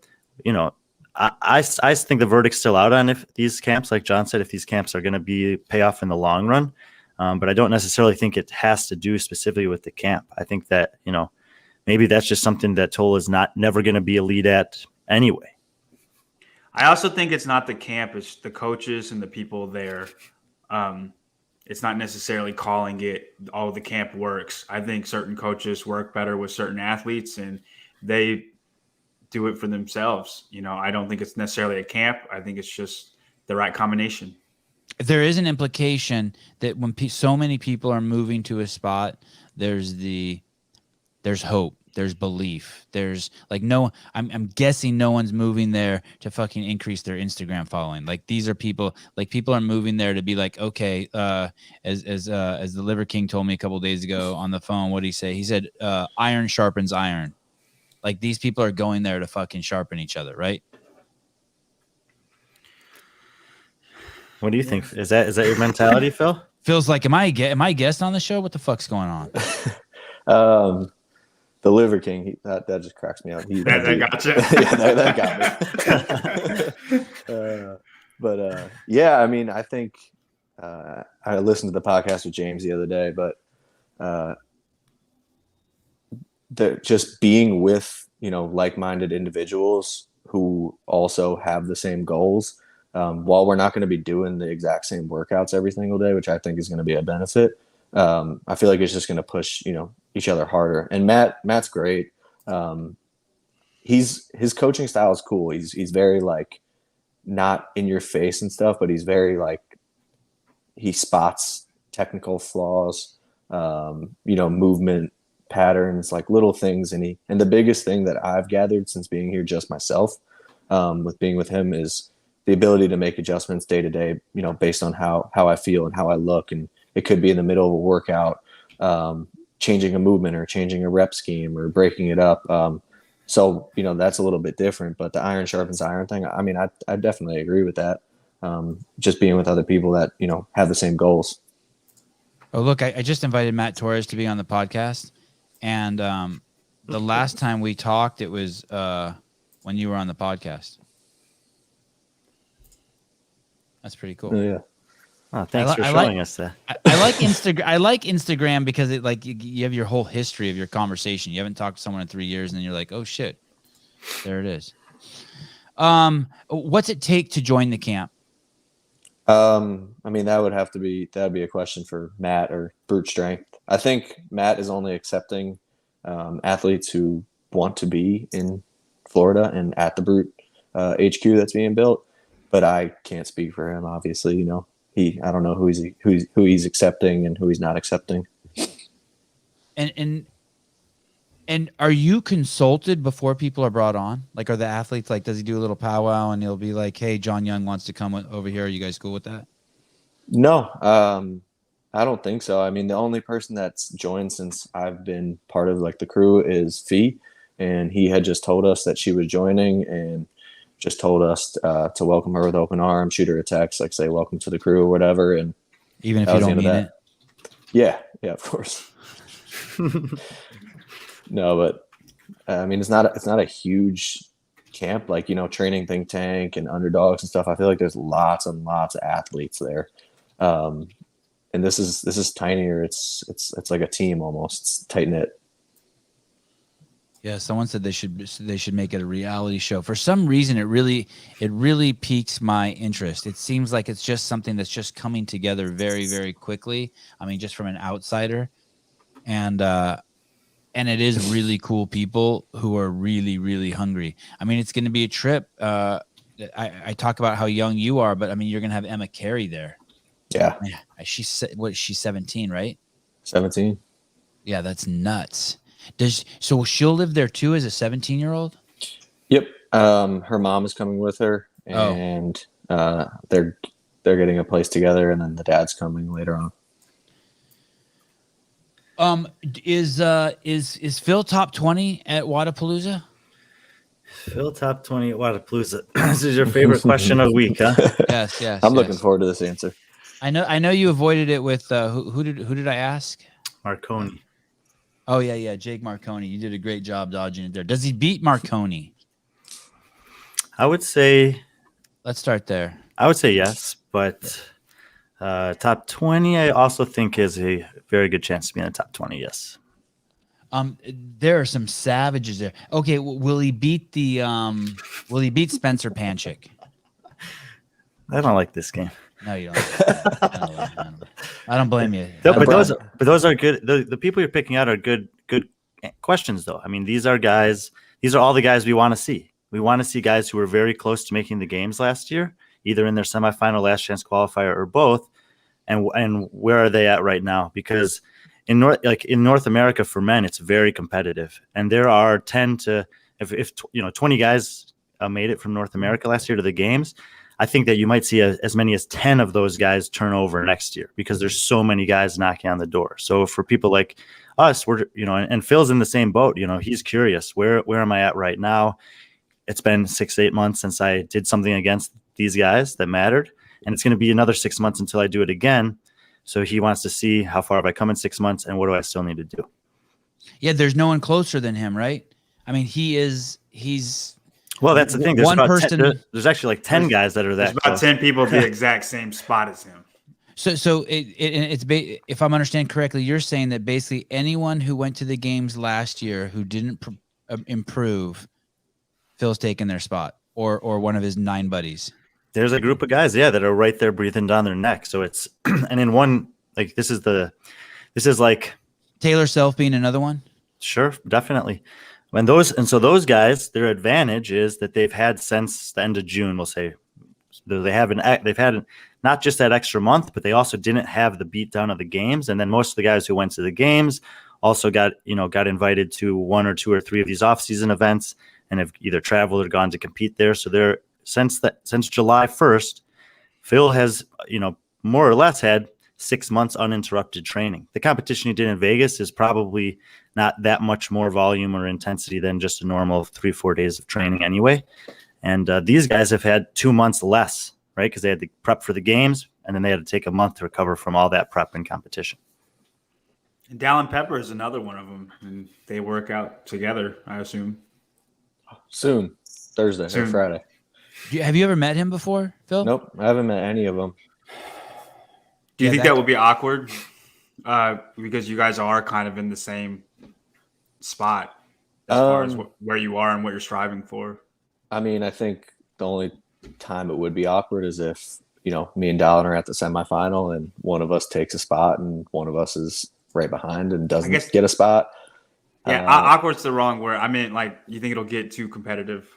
Speaker 2: I think the verdict's still out on if these camps, like John said, if these camps are going to pay off in the long run. But I don't necessarily think it has to do specifically with the camp. I think that, maybe that's just something that Tola is never going to be a lead at anyway.
Speaker 5: I also think it's not the camp, it's the coaches and the people there. It's not necessarily calling it, the camp works. I think certain coaches work better with certain athletes, and they do it for themselves. I don't think it's necessarily a camp. I think it's just the right combination.
Speaker 1: There is an implication that when so many people are moving to a spot, there's hope. There's belief. There's I'm guessing no one's moving there to fucking increase their Instagram following. Like, these are people are moving there to be like, okay, as the Liver King told me a couple of days ago on the phone, what did he say? He said, iron sharpens iron. Like, these people are going there to fucking sharpen each other, right?
Speaker 2: What do you think? Is that your mentality, Phil?
Speaker 1: Feels like, am I a guest on the show? What the fuck's going on?
Speaker 4: The Liver King, that just cracks me up.
Speaker 5: That got you.
Speaker 4: Yeah, that got me. Yeah, I mean, I think I listened to the podcast with James the other day, but just being with like-minded individuals who also have the same goals. While we're not going to be doing the exact same workouts every single day, which I think is going to be a benefit. I feel like it's just going to push, each other harder. And Matt's great. His coaching style is cool. He's very not in your face and stuff, but he's very he spots technical flaws, movement patterns, little things. And the biggest thing that I've gathered since being here just myself, with being with him, is the ability to make adjustments day to day, based on how I feel and how I look. And it could be in the middle of a workout, changing a movement or changing a rep scheme or breaking it up. So, that's a little bit different, but the iron sharpens iron thing, I mean, I definitely agree with that. Just being with other people that, have the same goals.
Speaker 1: Oh, look, I just invited Matt Torres to be on the podcast. And the last time we talked, it was when you were on the podcast. That's pretty cool.
Speaker 4: Yeah.
Speaker 2: Oh, thanks for showing us that.
Speaker 1: I like Instagram. I like Instagram because it like you have your whole history of your conversation. You haven't talked to someone in 3 years, and then you're like, oh shit, there it is. What's it take to join the camp?
Speaker 4: I mean, that'd be a question for Matt or Brute Strength. I think Matt is only accepting athletes who want to be in Florida and at the Brute HQ that's being built. But I can't speak for him. Obviously, I don't know who he's accepting and who he's not accepting.
Speaker 1: And are you consulted before people are brought on? Like, are the athletes like, does he do a little powwow and he'll be like, hey, John Young wants to come over here. Are you guys cool with that?
Speaker 4: No, I don't think so. I mean, the only person that's joined since I've been part of like the crew is Fee, and he had just told us that she was joining and just told us to welcome her with open arms, shoot her a text, like say welcome to the crew or whatever. And
Speaker 1: even if you don't mean it.
Speaker 4: Yeah, of course. No, but I mean, it's not a huge camp, like, training think tank and underdogs and stuff. I feel like there's lots and lots of athletes there. And this is tinier. It's like a team almost. It's tight knit.
Speaker 1: Yeah, someone said they should make it a reality show. For some reason, it really piques my interest. It seems like it's just something that's just coming together very, very quickly. I mean, just from an outsider, and it is really cool people who are really, really hungry. I mean, it's going to be a trip. I talk about how young you are, but I mean, you're going to have Emma Carey there.
Speaker 4: Yeah,
Speaker 1: she's 17, right?
Speaker 4: 17.
Speaker 1: Yeah, that's nuts. So she'll live there too as a 17-year-old?
Speaker 4: Yep. Her mom is coming with her, and they're getting a place together, and then the dad's coming later on.
Speaker 1: Is Phil top 20 at Wodapalooza?
Speaker 2: Phil top 20 at Wodapalooza. This is your favorite question of the week, huh?
Speaker 1: Yes.
Speaker 4: I'm looking forward to this answer.
Speaker 1: I know you avoided it with who did I ask?
Speaker 2: Marconi.
Speaker 1: Oh yeah, Jake Marconi. You did a great job dodging it there. Does he beat Marconi?
Speaker 2: I would say.
Speaker 1: Let's start there.
Speaker 2: I would say yes, but top 20, I also think is a very good chance to be in the top 20. Yes.
Speaker 1: There are some savages there. Okay, will he beat Spencer Panchik?
Speaker 2: I don't like this game.
Speaker 1: No, you don't. I don't blame you.
Speaker 2: But those are good. The people you're picking out are good questions, though. I mean, these are all the guys we want to see. We want to see guys who were very close to making the games last year, either in their semifinal, last chance qualifier, or both. And where are they at right now? Because in North America for men, it's very competitive, and there are 10 to if 20 guys made it from North America last year to the games. I think that you might see as many as 10 of those guys turn over next year because there's so many guys knocking on the door. So for people like us, we're and Phil's in the same boat. He's curious. Where am I at right now? It's been 6-8 months since I did something against these guys that mattered, and it's going to be another 6 months until I do it again. So he wants to see how far have I come in 6 months, and what do I still need to do?
Speaker 1: Yeah, there's no one closer than him, right? I mean, he's.
Speaker 2: Well, that's the thing. There's actually like 10 guys that are that.
Speaker 5: There's about 10 people at the exact same spot as him.
Speaker 1: So if I'm understanding correctly, you're saying that basically anyone who went to the games last year who didn't improve, Phil's taking their spot, or one of his 9 buddies.
Speaker 2: There's a group of guys, that are right there breathing down their neck. So it's and in one like this is like
Speaker 1: Taylor Self being another one.
Speaker 2: Sure, definitely. So those guys, their advantage is that they've had since the end of June, we'll say, they've had not just that extra month, but they also didn't have the beatdown of the games. And then most of the guys who went to the games also got invited to 1 or 2 or 3 of these off-season events and have either traveled or gone to compete there. So they're since July 1st, Phil has more or less had 6 months uninterrupted training. The competition he did in Vegas is probably not that much more volume or intensity than just a normal 3-4 days of training anyway. And these guys have had 2 months less, right? Because they had to prep for the games, and then they had to take a month to recover from all that prep and competition.
Speaker 5: And Dallin Pepper is another one of them, and they work out together, I assume.
Speaker 4: Soon, Thursday or Friday.
Speaker 1: Have you ever met him before, Phil?
Speaker 4: Nope, I haven't met any of them.
Speaker 5: Do you
Speaker 1: Yeah,
Speaker 5: think that would be awkward? Because you guys are kind of in the same spot as far as where you are and what you're striving for.
Speaker 4: I mean, I think the only time it would be awkward is if, me and Dallin are at the semifinal and one of us takes a spot and one of us is right behind and doesn't get a spot.
Speaker 5: Yeah, awkward's the wrong word. I mean, like, you think it'll get too competitive?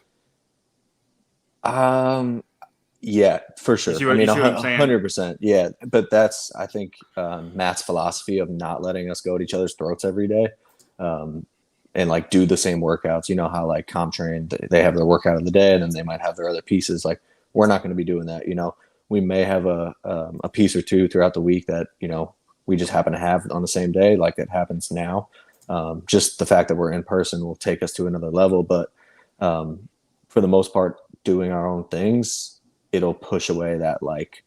Speaker 4: Yeah, for sure.
Speaker 5: I mean,
Speaker 4: 100%. Yeah, but that's, I think, Matt's philosophy of not letting us go at each other's throats every day, and like do the same workouts. You know how like CompTrain, they have their workout of the day and then they might have their other pieces. Like, we're not going to be doing that. We may have a piece or two throughout the week that we just happen to have on the same day, like it happens now. Just the fact that we're in person will take us to another level, but for the most part, doing our own things, it'll push away that like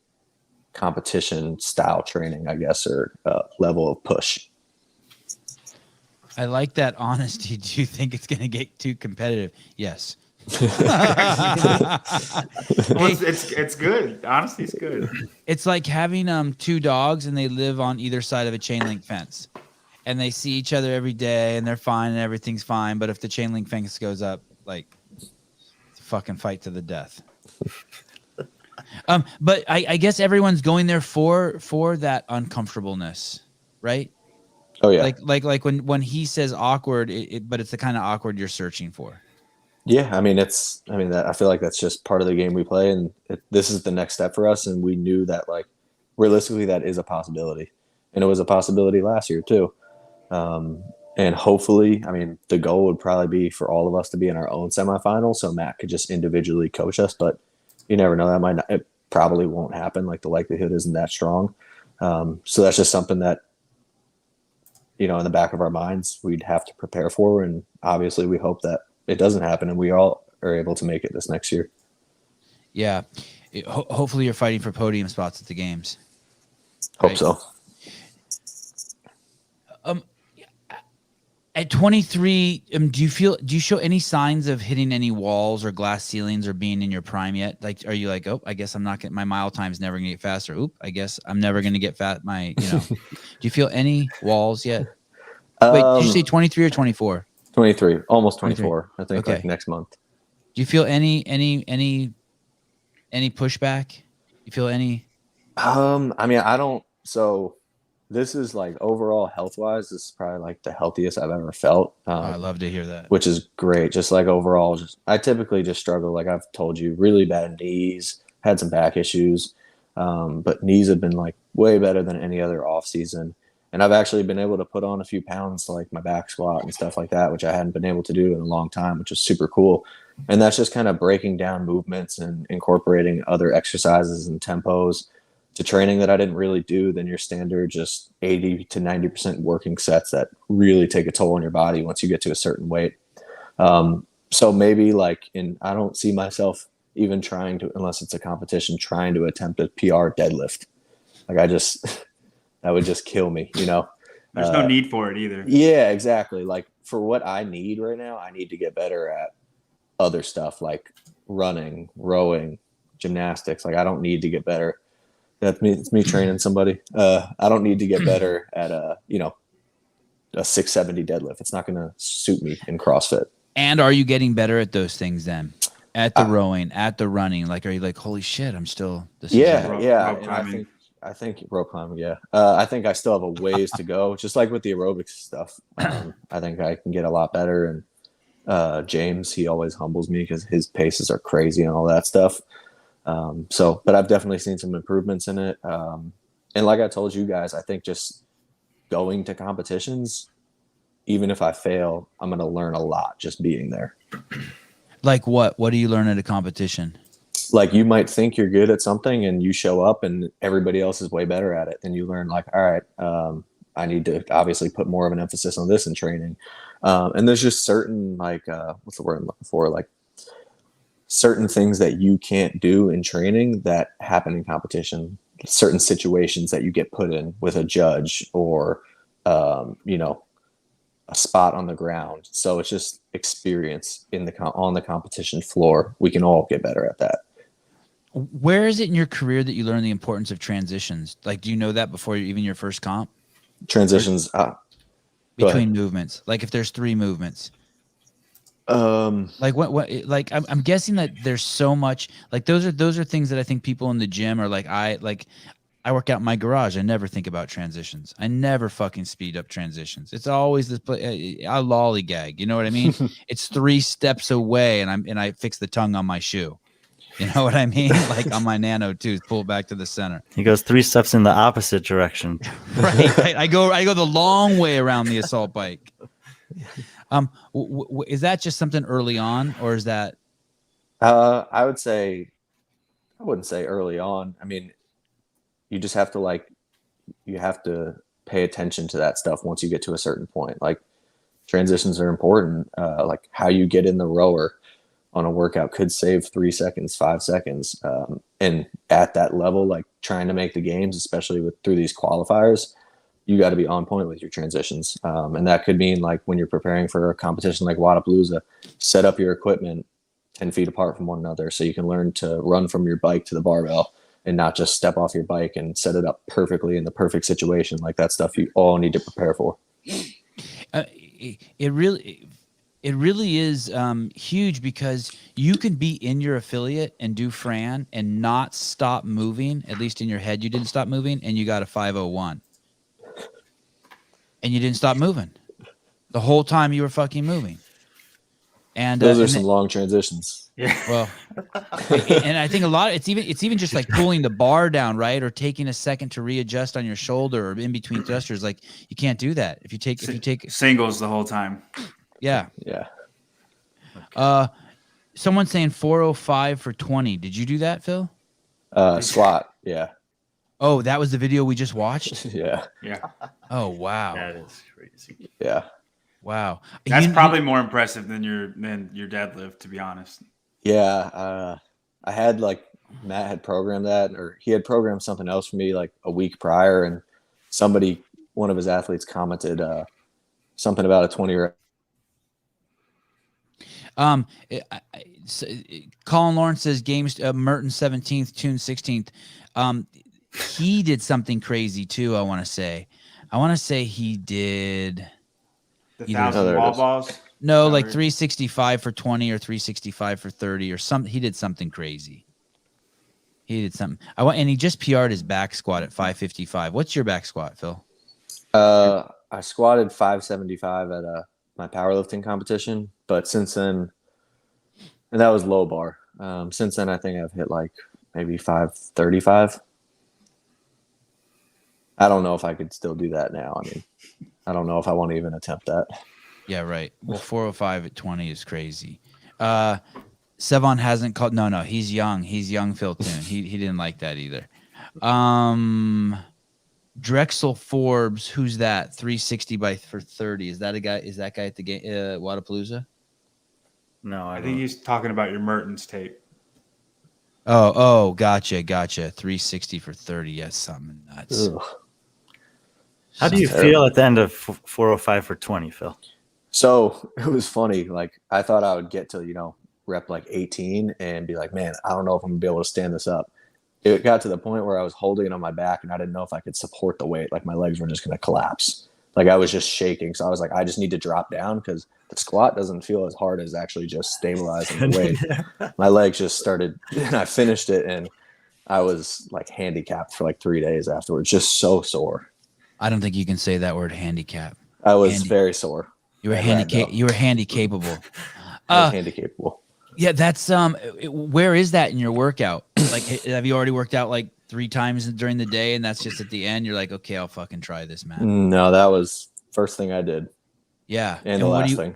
Speaker 4: competition style training, I guess, or level of push.
Speaker 1: I like that honesty. Do you think it's going to get too competitive? Yes.
Speaker 5: It's good. Honesty's good.
Speaker 1: It's like having two dogs and they live on either side of a chain link fence, and they see each other every day and they're fine and everything's fine. But if the chain link fence goes up, like, it's a fucking fight to the death. But I guess everyone's going there for that uncomfortableness, right?
Speaker 4: Oh yeah.
Speaker 1: Like when he says awkward, but it's the kind of awkward you're searching for.
Speaker 4: Yeah, I feel like that's just part of the game we play, and this is the next step for us. And we knew that, like, realistically, that is a possibility, and it was a possibility last year too. And hopefully, the goal would probably be for all of us to be in our own semifinal, so Matt could just individually coach us. But you never know; it probably won't happen. Like, the likelihood isn't that strong. So that's just something that, in the back of our minds, we'd have to prepare for, and obviously, we hope that it doesn't happen and we all are able to make it this next year.
Speaker 1: Yeah. Hopefully you're fighting for podium spots at the games.
Speaker 4: Hope so.
Speaker 1: At 23, do you show any signs of hitting any walls or glass ceilings or being in your prime yet? Like, are you like, oh, I guess I'm not getting, my mile time's never gonna get faster. Oop, I guess I'm never gonna get fat. Do you feel any walls yet? Wait, did you say 23 or 24?
Speaker 4: 23, almost 24.
Speaker 1: 23.
Speaker 4: I think,
Speaker 1: okay.
Speaker 4: Like next month.
Speaker 1: Do you feel any pushback? You feel any?
Speaker 4: I don't. So this is like overall health wise, this is probably like the healthiest I've ever felt.
Speaker 1: I love to hear that.
Speaker 4: Which is great. Just like overall, I typically just struggle. Like I've told you, really bad knees, had some back issues, but knees have been like way better than any other off season. And I've actually been able to put on a few pounds to like my back squat and stuff like that, which I hadn't been able to do in a long time, which is super cool. And that's just kind of breaking down movements and incorporating other exercises and tempos to training that I didn't really do than your standard, just 80 to 90% working sets that really take a toll on your body once you get to a certain weight. So maybe I don't see myself even trying to, unless it's a competition, trying to attempt a PR deadlift. That would just kill me, There's
Speaker 5: no need for it either.
Speaker 4: Yeah, exactly. Like for what I need right now, I need to get better at other stuff like running, rowing, gymnastics. Like I don't need to get better. It's me training somebody. I don't need to get better at a 670 deadlift. It's not going to suit me in CrossFit.
Speaker 1: And are you getting better at those things then? At the rowing, at the running? Like, are you like, holy shit, I'm still this?
Speaker 4: I think rope climbing, yeah. I think I still have a ways to go, just like with the aerobics stuff. I think I can get a lot better. And James, he always humbles me because his paces are crazy and all that stuff. But I've definitely seen some improvements in it. And like I told you guys, I think just going to competitions, even if I fail, I'm going to learn a lot just being there.
Speaker 1: Like what? What do you learn at a competition?
Speaker 4: Like you might think you're good at something and you show up and everybody else is way better at it. And you learn like, all right, I need to obviously put more of an emphasis on this in training. And there's just certain what's the word I'm looking for? Like certain things that you can't do in training that happen in competition, certain situations that you get put in with a judge or, a spot on the ground. So it's just experience on the competition floor. We can all get better at that.
Speaker 1: Where is it in your career that you learn the importance of transitions? Like, do you know that before even your first comp?
Speaker 4: Transitions
Speaker 1: Between movements, like if there's 3 movements. Like what like I'm guessing that there's so much, like those are things that I think people in the gym are like, I work out in my garage. I never think about transitions. I never fucking speed up transitions. It's always this I lollygag. You know what I mean? It's 3 steps away, and I fix the tongue on my shoe. You know what I mean? Like on my Nano too, pull it back to the center.
Speaker 2: He goes 3 steps in the opposite direction.
Speaker 1: Right. I go the long way around the assault bike. Is that just something early on, or is that?
Speaker 4: I wouldn't say early on. I mean, you just have to you have to pay attention to that stuff once you get to a certain point. Like transitions are important. Like how you get in the rower on a workout could save 3 seconds, 5 seconds. And at that level, like trying to make the games, especially through these qualifiers, you got to be on point with your transitions. And that could mean like when you're preparing for a competition like Wodapalooza, set up your equipment 10 feet apart from one another so you can learn to run from your bike to the barbell and not just step off your bike and set it up perfectly in the perfect situation. Like that stuff you all need to prepare for.
Speaker 1: It really is huge, because you can be in your affiliate and do Fran and not stop moving. At least in your head, you didn't stop moving, and you got a 501. And you didn't stop moving the whole time you were fucking moving. And
Speaker 4: those are some long transitions.
Speaker 5: Yeah.
Speaker 1: Well, and I think a lot, it's even just like pulling the bar down, right? Or taking a second to readjust on your shoulder or in between thrusters. Like you can't do that. If you take
Speaker 5: singles the whole time.
Speaker 1: Yeah.
Speaker 4: Yeah.
Speaker 1: Someone's saying 405 for 20. Did you do that, Phil?
Speaker 4: Squat. Yeah.
Speaker 1: Oh, that was the video we just watched?
Speaker 4: Yeah.
Speaker 5: Yeah.
Speaker 1: Oh, wow.
Speaker 2: That is crazy.
Speaker 4: Yeah.
Speaker 1: Wow.
Speaker 5: That's probably more impressive than your deadlift, to be honest.
Speaker 4: Yeah. I had Matt had programmed that, or he had programmed something else for me like a week prior, and one of his athletes commented something about a 20 rep.
Speaker 1: Colin Lawrence says games Merton 17th, Toon 16th. He did something crazy too. I want to say he did
Speaker 5: the 1,000 wall balls.
Speaker 1: No, like 365 for 20 or 365 for 30 or something. He did something crazy. And he just PR'd his back squat at 555. What's your back squat, Phil?
Speaker 4: I squatted 575 at my powerlifting competition, but since then, and that was low bar. Since then, I think I've hit like maybe 535. I don't know if I could still do that now. I mean, I don't know if I want to even attempt that.
Speaker 1: Yeah, right. Well, 405 at 20 is crazy. Sevon hasn't called. No, he's young. He's young, Phil Toon. He didn't like that either. Drexel Forbes, who's that? 360 for 30. Is that a guy? Is that guy at the game Wodapalooza?
Speaker 2: No,
Speaker 5: I think he's talking about your Mertens tape.
Speaker 1: Oh, gotcha. 360 for 30. Yes, something nuts.
Speaker 4: Ugh.
Speaker 2: How do you feel at the end of 405 for 20, Phil?
Speaker 4: So it was funny. Like I thought I would get to, rep like 18 and be like, man, I don't know if I'm gonna be able to stand this up. It got to the point where I was holding it on my back and I didn't know if I could support the weight. Like my legs were just going to collapse. Like I was just shaking. So I was like, I just need to drop down because the squat doesn't feel as hard as actually just stabilizing the weight. My legs just started, and I finished it and I was like handicapped for like 3 days afterwards. Just so sore.
Speaker 1: I don't think you can say that word handicap.
Speaker 4: I was very sore.
Speaker 1: You were You were handy-capable.
Speaker 4: I was handy-capable.
Speaker 1: Yeah, that's where is that in your workout? Like, have you already worked out like 3 times during the day, and that's just at the end? You're like, okay, I'll fucking try this, man.
Speaker 4: No, that was first thing I did.
Speaker 1: Yeah,
Speaker 4: and the last thing.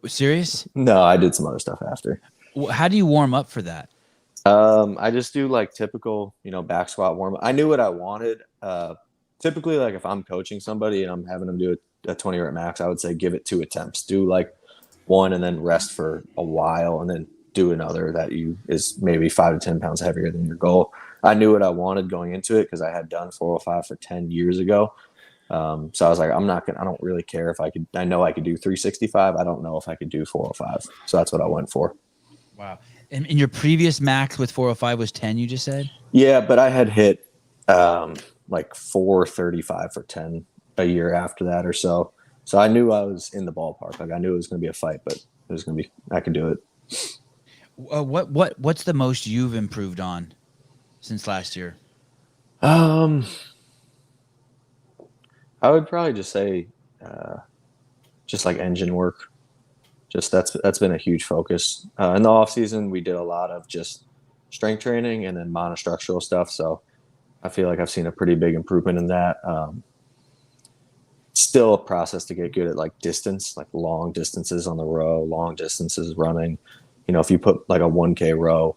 Speaker 1: Serious?
Speaker 4: No, I did some other stuff after.
Speaker 1: How do you warm up for that?
Speaker 4: I just do like typical, back squat warm up. I knew what I wanted. Typically, like if I'm coaching somebody and I'm having them do a 20 rep max, I would say give it 2 attempts. Do like 1 and then rest for a while and then do another that is maybe 5 to 10 pounds heavier than your goal. I knew what I wanted going into it because I had done 405 for 10 years ago. So I was like, I don't really care if I know I could do 365. I don't know if I could do 405. So that's what I went for.
Speaker 1: Wow. In your previous max with 405 was 10, you just said?
Speaker 4: Yeah, but I had hit like 435 for 10 a year after that or so. So I knew I was in the ballpark. Like I knew it was going to be a fight, but it was going to be, I could do it.
Speaker 1: What's the most you've improved on since last year?
Speaker 4: I would probably just say just like engine work. Just that's been a huge focus. In the off season, we did a lot of just strength training and then monostructural stuff. So I feel like I've seen a pretty big improvement in that. Still a process to get good at like distance, like long distances on the row, long distances running. You know, if you put like a 1K row,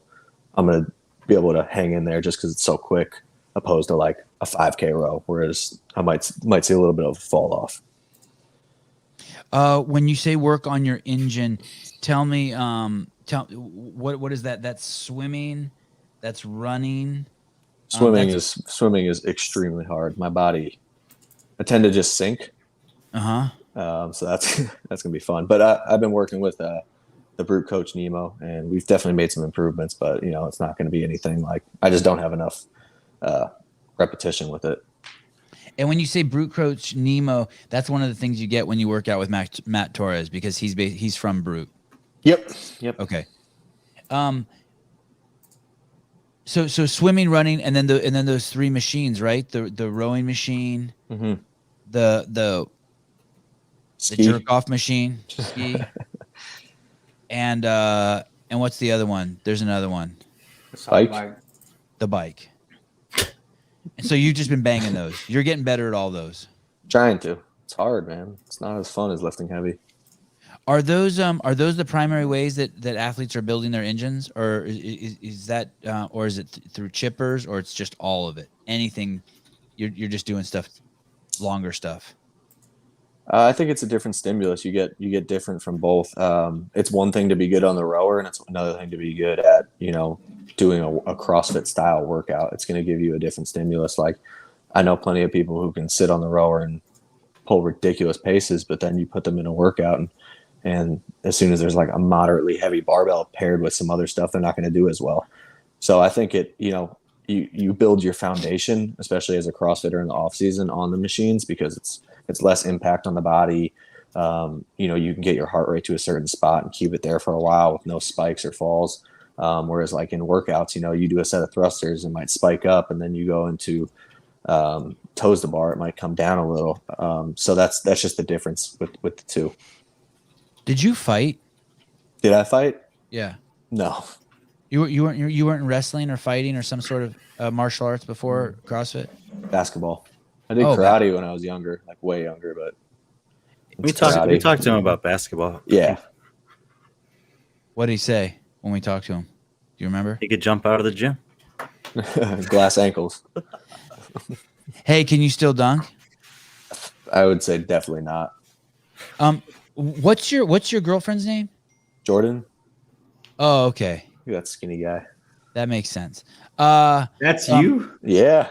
Speaker 4: I'm going to be able to hang in there just because it's so quick, opposed to like a 5K row, whereas I might see a little bit of a fall off.
Speaker 1: When you say work on your engine, tell me what is that? That's swimming, that's running.
Speaker 4: Swimming is extremely hard. My body, I tend to just sink. So that's gonna be fun. But I've been working with the brute coach Nemo, and we've definitely made some improvements. But you know, it's not going to be anything like I just don't have enough repetition with it.
Speaker 1: And when you say brute coach Nemo, that's one of the things you get when you work out with Matt Torres because he's from Brute.
Speaker 4: Yep.
Speaker 1: Okay. So swimming, running, and then those three machines, right? The rowing machine,
Speaker 4: Mm-hmm.
Speaker 1: the jerk off machine, ski, and what's the other one? There's another one. The bike. And so you've just been banging those. You're getting better at all those.
Speaker 4: Trying to. It's hard, man. It's not as fun as lifting heavy.
Speaker 1: Are those the primary ways that athletes are building their engines, or is that or is it through chippers, or it's just all of it? Anything, you're just doing stuff, longer stuff.
Speaker 4: I think it's a different stimulus. You get different from both. It's one thing to be good on the rower, and it's another thing to be good at doing a CrossFit style workout. It's going to give you a different stimulus. Like I know plenty of people who can sit on the rower and pull ridiculous paces, but then you put them in a workout and as soon as there's like a moderately heavy barbell paired with some other stuff, they're not going to do as well. So I think you build your foundation, especially as a CrossFitter in the off season, on the machines because it's less impact on the body. You can get your heart rate to a certain spot and keep it there for a while with no spikes or falls. Whereas like in workouts, you do a set of thrusters, it might spike up, and then you go into toes to bar, it might come down a little. So that's just the difference with the two.
Speaker 1: Did you fight?
Speaker 4: Did I fight?
Speaker 1: Yeah.
Speaker 4: No.
Speaker 1: You weren't wrestling or fighting or some sort of martial arts before CrossFit?
Speaker 4: Basketball. I did karate when I was younger, like way younger, but
Speaker 2: we talked to him about basketball.
Speaker 4: Yeah.
Speaker 1: What did he say when we talked to him? Do you remember?
Speaker 2: He could jump out of the gym.
Speaker 4: Glass ankles.
Speaker 1: Hey, can you still dunk?
Speaker 4: I would say definitely not.
Speaker 1: What's your girlfriend's name?
Speaker 4: Jordan.
Speaker 1: Oh, okay.
Speaker 4: That skinny guy.
Speaker 1: That makes sense.
Speaker 5: That's you?
Speaker 4: Yeah.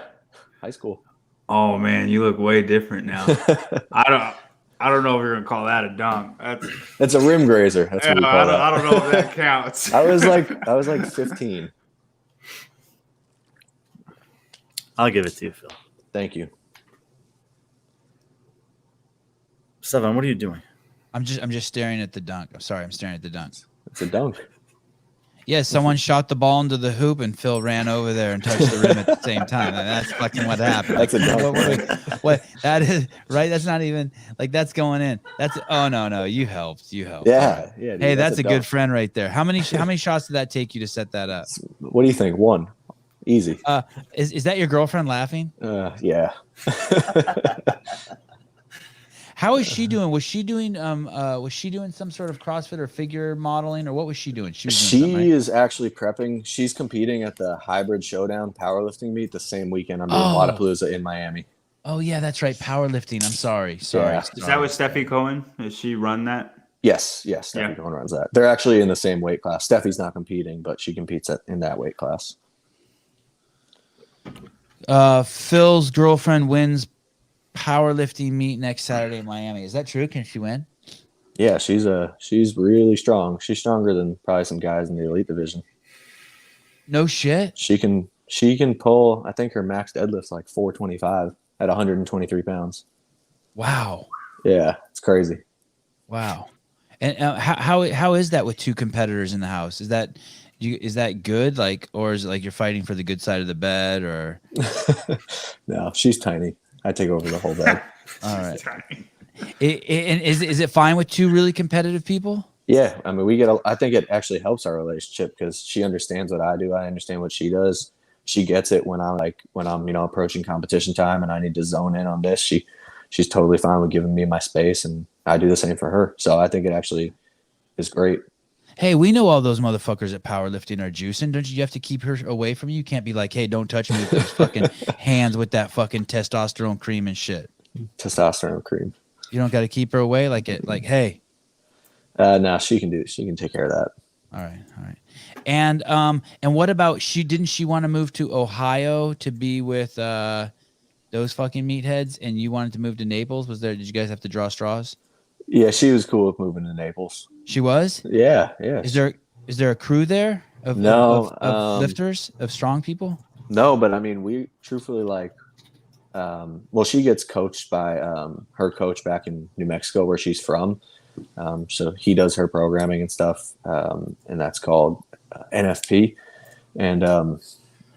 Speaker 4: High school.
Speaker 5: Oh man, you look way different now. I don't know if you're gonna call that a dunk.
Speaker 4: That's a rim grazer. That's what we call that.
Speaker 5: I don't know if that counts.
Speaker 4: I was like 15.
Speaker 2: I'll give it to you, Phil.
Speaker 4: Thank you.
Speaker 2: Stefan, what are you doing?
Speaker 1: I'm just staring at the dunk. I'm sorry, I'm staring at the dunk.
Speaker 4: It's a dunk.
Speaker 1: Yeah, someone shot the ball into the hoop and Phil ran over there and touched the rim at the same time. And that's fucking what happened.
Speaker 4: That's a dunk.
Speaker 1: What that is, right? That's not even like that's going in. That's no. You helped.
Speaker 4: Yeah. Dude,
Speaker 1: hey, that's a good friend right there. How many shots did that take you to set that up?
Speaker 4: What do you think? One. Easy.
Speaker 1: Is that your girlfriend laughing?
Speaker 4: Yeah.
Speaker 1: How is she doing? Was she doing some sort of CrossFit or figure modeling, or what was she doing? She
Speaker 4: is actually prepping. She's competing at the Hybrid Showdown powerlifting meet the same weekend I'm doing Wodapalooza in Miami.
Speaker 1: Oh yeah, that's right, powerlifting. I'm sorry.
Speaker 4: Yeah.
Speaker 5: Is that with Steffi Cohen? Does she run that?
Speaker 4: Yes. Steffi Cohen runs that. They're actually in the same weight class. Steffi's not competing, but she competes in that weight class.
Speaker 1: Phil's girlfriend wins powerlifting meet next Saturday in Miami. Is that true? Can she win?
Speaker 4: Yeah, she's really strong. She's stronger than probably some guys in the elite division.
Speaker 1: No shit.
Speaker 4: She can pull. I think her max deadlift's like 425 at 123 pounds.
Speaker 1: Wow.
Speaker 4: Yeah, it's crazy.
Speaker 1: Wow. And how is that with two competitors in the house? Is that good? Like, or is it like you're fighting for the good side of the bed, or?
Speaker 4: No, she's tiny. I take over the whole bed.
Speaker 1: All right. And is it fine with two really competitive people?
Speaker 4: Yeah, I mean, I think it actually helps our relationship because she understands what I do. I understand what she does. She gets it when I'm approaching competition time and I need to zone in on this. She's totally fine with giving me my space, and I do the same for her. So I think it actually is great.
Speaker 1: Hey, we know all those motherfuckers at powerlifting are juicing. Don't you have to keep her away from you? You can't be like, hey, don't touch me with those fucking hands with that fucking testosterone cream and shit.
Speaker 4: Testosterone cream.
Speaker 1: You don't got to keep her away like hey.
Speaker 4: No, she can take care of that.
Speaker 1: All right. And what about didn't she want to move to Ohio to be with those fucking meatheads, and you wanted to move to Naples? Did you guys have to draw straws?
Speaker 4: Yeah, she was cool with moving to Naples.
Speaker 1: She was?
Speaker 4: Yeah.
Speaker 1: Is there a crew there of lifters, of strong people?
Speaker 4: No, but I mean, we truthfully she gets coached by her coach back in New Mexico where she's from. So he does her programming and stuff, and that's called NFP. And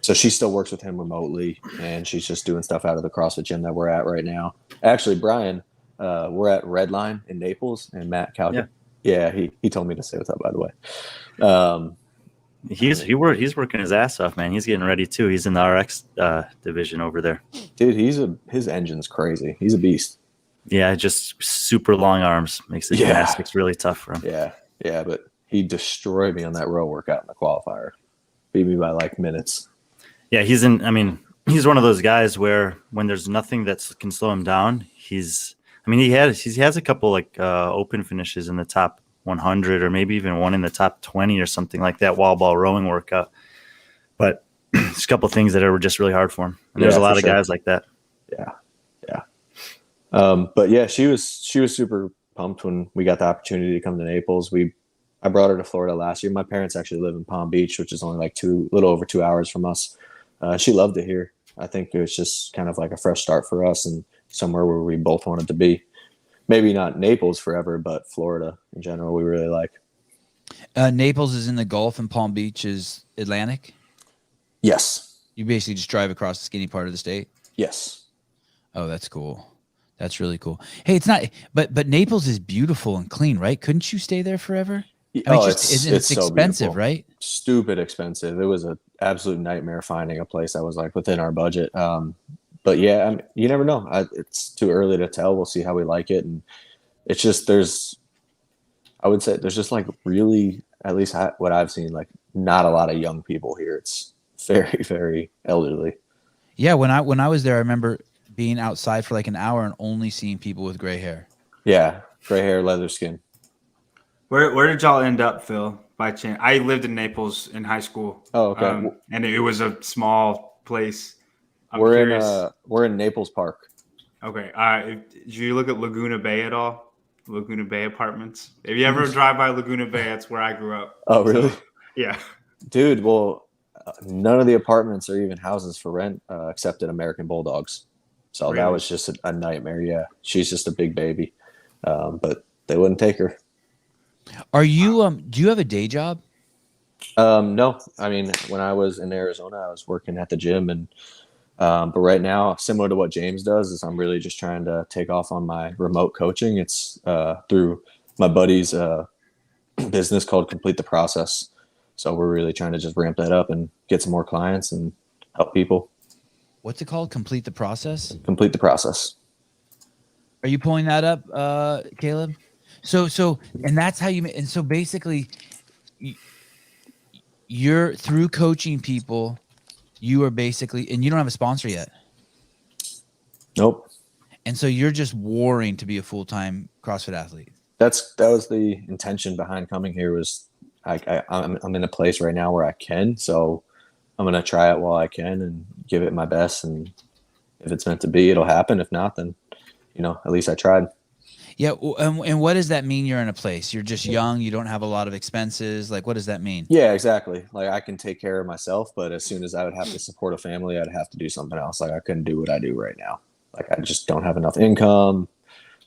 Speaker 4: so she still works with him remotely, and she's just doing stuff out of the CrossFit gym that we're at right now. Actually, Brian, we're at Redline in Naples, and Matt Calkin. Yeah, he told me to say what's up, by the way.
Speaker 2: He's working his ass off, man. He's getting ready too. He's in the RX division over there.
Speaker 4: Dude, his engine's crazy. He's a beast.
Speaker 2: Yeah, just super long arms makes the gymnastics really tough for him.
Speaker 4: Yeah, but he destroyed me on that row workout in the qualifier. Beat me by like minutes.
Speaker 2: Yeah, he's one of those guys where when there's nothing that can slow him down, he has a couple like open finishes in the top 100 or maybe even one in the top 20 or something like that wall ball rowing workout. But there's a couple things that are just really hard for him. And there's a lot of guys like that.
Speaker 4: Yeah. But yeah, she was super pumped when we got the opportunity to come to Naples. I brought her to Florida last year. My parents actually live in Palm Beach, which is only like little over 2 hours from us. She loved it here. I think it was just kind of like a fresh start for us and somewhere where we both wanted to be. Maybe not Naples forever, but Florida in general, we really like.
Speaker 1: Naples is in the Gulf and Palm Beach is Atlantic?
Speaker 4: Yes.
Speaker 1: You basically just drive across the skinny part of the state?
Speaker 4: Yes.
Speaker 1: Oh, that's cool. That's really cool. Hey, it's not, but Naples is beautiful and clean, right? Couldn't you stay there forever? I mean, it's expensive,
Speaker 4: so
Speaker 1: right?
Speaker 4: Stupid expensive. It was an absolute nightmare finding a place that was like within our budget. But yeah, you never know. It's too early to tell. We'll see how we like it. And it's just, I would say there's just like really, at least what I've seen, like not a lot of young people here. It's very, very elderly.
Speaker 1: Yeah. When I was there, I remember being outside for like an hour and only seeing people with gray hair.
Speaker 4: Yeah. Gray hair, leather skin.
Speaker 5: Where did y'all end up, Phil, by chance? I lived in Naples in high school.
Speaker 4: Oh, okay.
Speaker 5: And it was a small place.
Speaker 4: We're in Naples Park.
Speaker 5: Okay. Did you look at Laguna Bay at all? Laguna Bay Apartments. If you ever drive by Laguna Bay, that's where I grew up.
Speaker 4: Oh, really?
Speaker 5: So, yeah.
Speaker 4: Dude, well, none of the apartments are even houses for rent except at American Bulldogs. So That was just a nightmare. Yeah. She's just a big baby. But they wouldn't take her.
Speaker 1: Are you do you have a day job?
Speaker 4: No. I mean, when I was in Arizona, I was working at the gym and but right now, similar to what James does, is I'm really just trying to take off on my remote coaching. It's through my buddy's business called Complete the Process. So we're really trying to just ramp that up and get some more clients and help people.
Speaker 1: What's it called? Complete the Process?
Speaker 4: Complete the Process.
Speaker 1: Are you pulling that up, Caleb? So, and that's how and so basically you're through coaching people, you are basically, and you don't have a sponsor yet.
Speaker 4: Nope.
Speaker 1: And so you're just warring to be a full-time CrossFit athlete.
Speaker 4: That was the intention behind coming here was I'm in a place right now where I can, so I'm going to try it while I can and give it my best. And if it's meant to be, it'll happen. If not, then, at least I tried.
Speaker 1: Yeah, and what does that mean? You're in a place. You're just young. You don't have a lot of expenses. Like, what does that mean?
Speaker 4: Yeah, exactly. Like I can take care of myself, but as soon as I would have to support a family, I'd have to do something else. Like I couldn't do what I do right now. Like I just don't have enough income,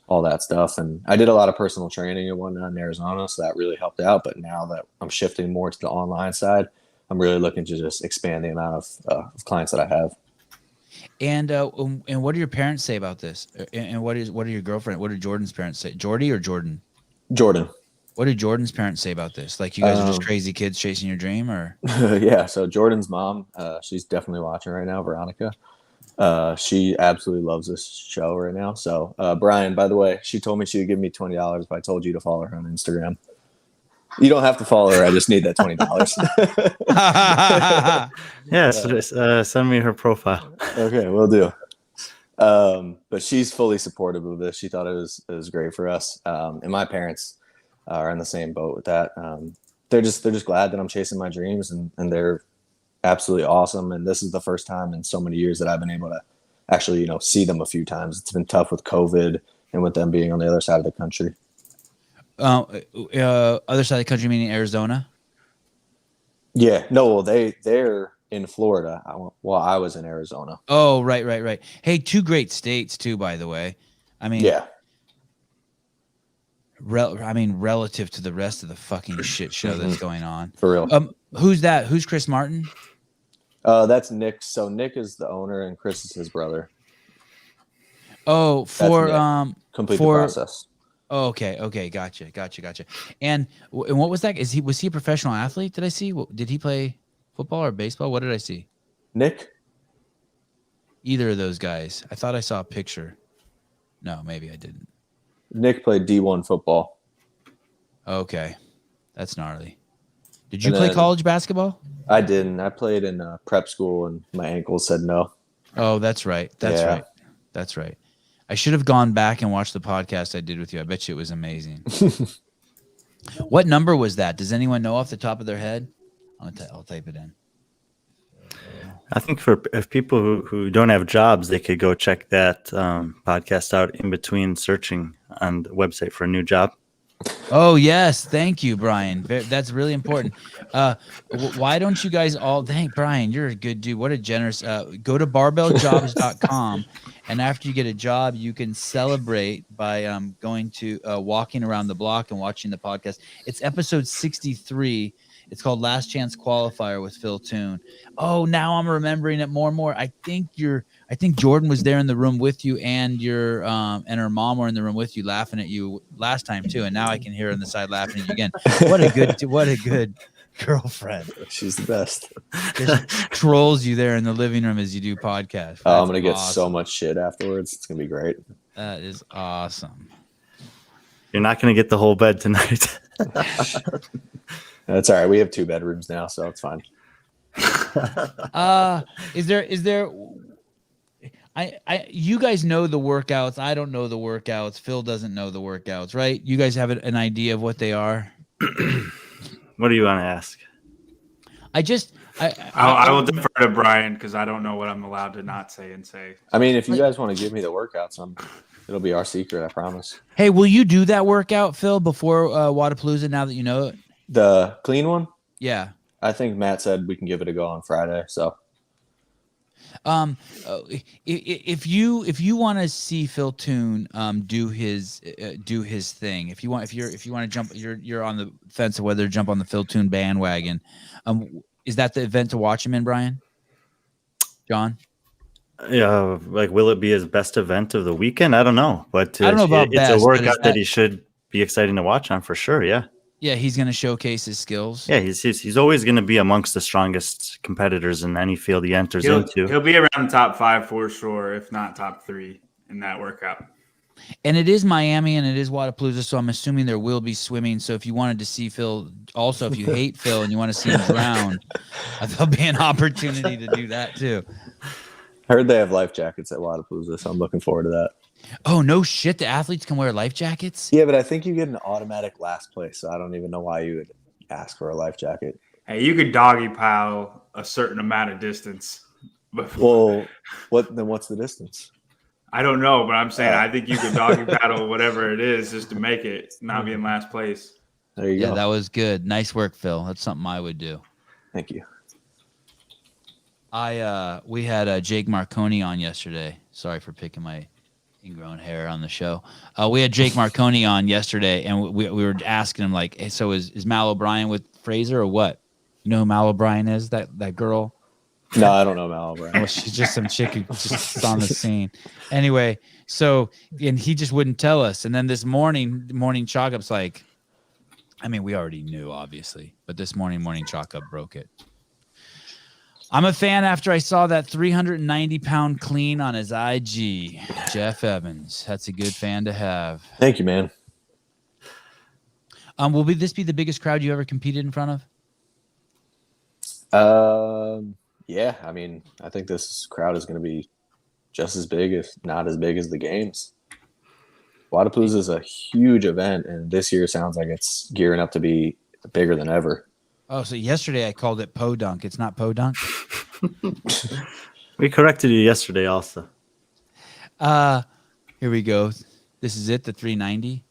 Speaker 4: all that stuff. And I did a lot of personal training and whatnot in Arizona, so that really helped out. But now that I'm shifting more to the online side, I'm really looking to just expand the amount of clients that I have.
Speaker 1: And what do your parents say about this? And what are your girlfriend? What do Jordan's parents say? Jordy or Jordan?
Speaker 4: Jordan.
Speaker 1: What do Jordan's parents say about this? Like, you guys are just crazy kids chasing your dream, or?
Speaker 4: Yeah. So Jordan's mom, she's definitely watching right now, Veronica. She absolutely loves this show right now. So Brian, by the way, she told me she would give me $20 if I told you to follow her on Instagram. You don't have to follow her. I just need that $20.
Speaker 2: Yeah, so just, send me her profile.
Speaker 4: Okay, will do. But she's fully supportive of this. She thought it was great for us. And my parents are in the same boat with that. They're just glad that I'm chasing my dreams, and they're absolutely awesome. And this is the first time in so many years that I've been able to actually, see them a few times. It's been tough with COVID and with them being on the other side of the country.
Speaker 1: Other side of the country, meaning Arizona?
Speaker 4: Yeah, no, well, they're in Florida while I was in Arizona.
Speaker 1: Oh, right. Hey, two great states too, by the way. I mean,
Speaker 4: Yeah.
Speaker 1: Relative to the rest of the fucking shit show that's going on.
Speaker 4: For real.
Speaker 1: Who's that? Who's Chris Martin?
Speaker 4: That's Nick. So Nick is the owner and Chris is his brother.
Speaker 1: Oh,
Speaker 4: Complete the process.
Speaker 1: Oh, okay, gotcha. And what was that? Was he a professional athlete? Did I see? Did he play football or baseball? What did I see?
Speaker 4: Nick?
Speaker 1: Either of those guys. I thought I saw a picture. No, maybe I didn't.
Speaker 4: Nick played D1 football.
Speaker 1: Okay, that's gnarly. Did you play college basketball?
Speaker 4: I didn't. I played in prep school, and my ankle said no.
Speaker 1: Oh, that's right. That's right. I should have gone back and watched the podcast I did with you. I bet you it was amazing. What number was that? Does anyone know off the top of their head? I'll type it in.
Speaker 2: I think if people who don't have jobs, they could go check that podcast out in between searching on the website for a new job.
Speaker 1: Oh, yes. Thank you, Brian. That's really important. Why don't you guys all thank Brian? You're a good dude. What a generous. Go to barbelljobs.com. And after you get a job, you can celebrate by going to walking around the block and watching the podcast. It's episode 63. It's called Last Chance Qualifier with Phil Toon. Oh, now I'm remembering it more and more. I think Jordan was there in the room with you, and your and her mom were in the room with you, laughing at you last time too. And now I can hear her on the side laughing at you again. What a good girlfriend.
Speaker 4: She's the best.
Speaker 1: Just trolls you there in the living room as you do podcasts.
Speaker 4: Oh, I'm gonna get so much shit afterwards. It's gonna be great.
Speaker 1: That is awesome.
Speaker 2: You're not gonna get the whole bed tonight.
Speaker 4: That's all right. We have 2 bedrooms now, so it's fine.
Speaker 1: Is there you guys know the workouts. I don't know the workouts. Phil doesn't know the workouts, right? You guys have an idea of what they are.
Speaker 2: What do you want to ask?
Speaker 5: I will defer to Brian because I don't know what I'm allowed to not say and say.
Speaker 4: I mean, if you guys want to give me the workouts, it'll be our secret, I promise.
Speaker 1: Hey, will you do that workout, Phil, before Wodapalooza, now that you know it?
Speaker 4: The clean one?
Speaker 1: Yeah.
Speaker 4: I think Matt said we can give it a go on Friday. So,
Speaker 1: if you want to see Phil Toon do his thing, if you want to jump, you're on the fence of whether to jump on the Phil Toon bandwagon. Is that the event to watch him in, Brian? John?
Speaker 2: Yeah, like, will it be his best event of the weekend? I don't know, but
Speaker 1: I don't know about
Speaker 2: it's
Speaker 1: best,
Speaker 2: a workout that he should be exciting to watch on for sure. Yeah.
Speaker 1: Yeah, he's going to showcase his skills.
Speaker 2: Yeah, he's always going to be amongst the strongest competitors in any field he enters into.
Speaker 5: He'll be around top 5 for sure, if not top 3 in that workout.
Speaker 1: And it is Miami and it is Wodapalooza, so I'm assuming there will be swimming. So if you wanted to see Phil, also if you hate Phil and you want to see him drown, there'll be an opportunity to do that too.
Speaker 4: I heard they have life jackets at Wodapalooza, so I'm looking forward to that.
Speaker 1: Oh, no shit. The athletes can wear life jackets?
Speaker 4: Yeah, but I think you get an automatic last place, so I don't even know why you would ask for a life jacket.
Speaker 5: Hey, you could doggy pile a certain amount of distance.
Speaker 4: Well, what's the distance?
Speaker 5: I don't know, but I'm saying I think you could doggy paddle whatever it is just to make it not be in last place.
Speaker 4: There you go.
Speaker 1: That was good. Nice work, Phil. That's something I would do.
Speaker 4: Thank you.
Speaker 1: We had Jake Marconi on yesterday. Sorry for picking my ingrown hair on the show. We had Jake Marconi on yesterday, and we were asking him like, hey, so is Mal O'Brien with Fraser or what? You know who Mal O'Brien is? That girl?
Speaker 4: No, I don't know Mal O'Brien.
Speaker 1: Well, she's just some chick who just on the scene. Anyway, so and he just wouldn't tell us. And then this morning chalk up's like, I mean, we already knew obviously, but this morning chalk up broke it. I'm a fan after I saw that 390-pound clean on his IG. Jeff Evans. That's a good fan to have.
Speaker 4: Thank you, man.
Speaker 1: Will this be the biggest crowd you ever competed in front of?
Speaker 4: Yeah. I mean, I think this crowd is going to be just as big, if not as big as the games. Wodapalooza is a huge event, and this year sounds like it's gearing up to be bigger than ever.
Speaker 1: Oh, so yesterday I called it Podunk. It's not Podunk?
Speaker 2: We corrected you yesterday also.
Speaker 1: Here we go. This is it, the 390.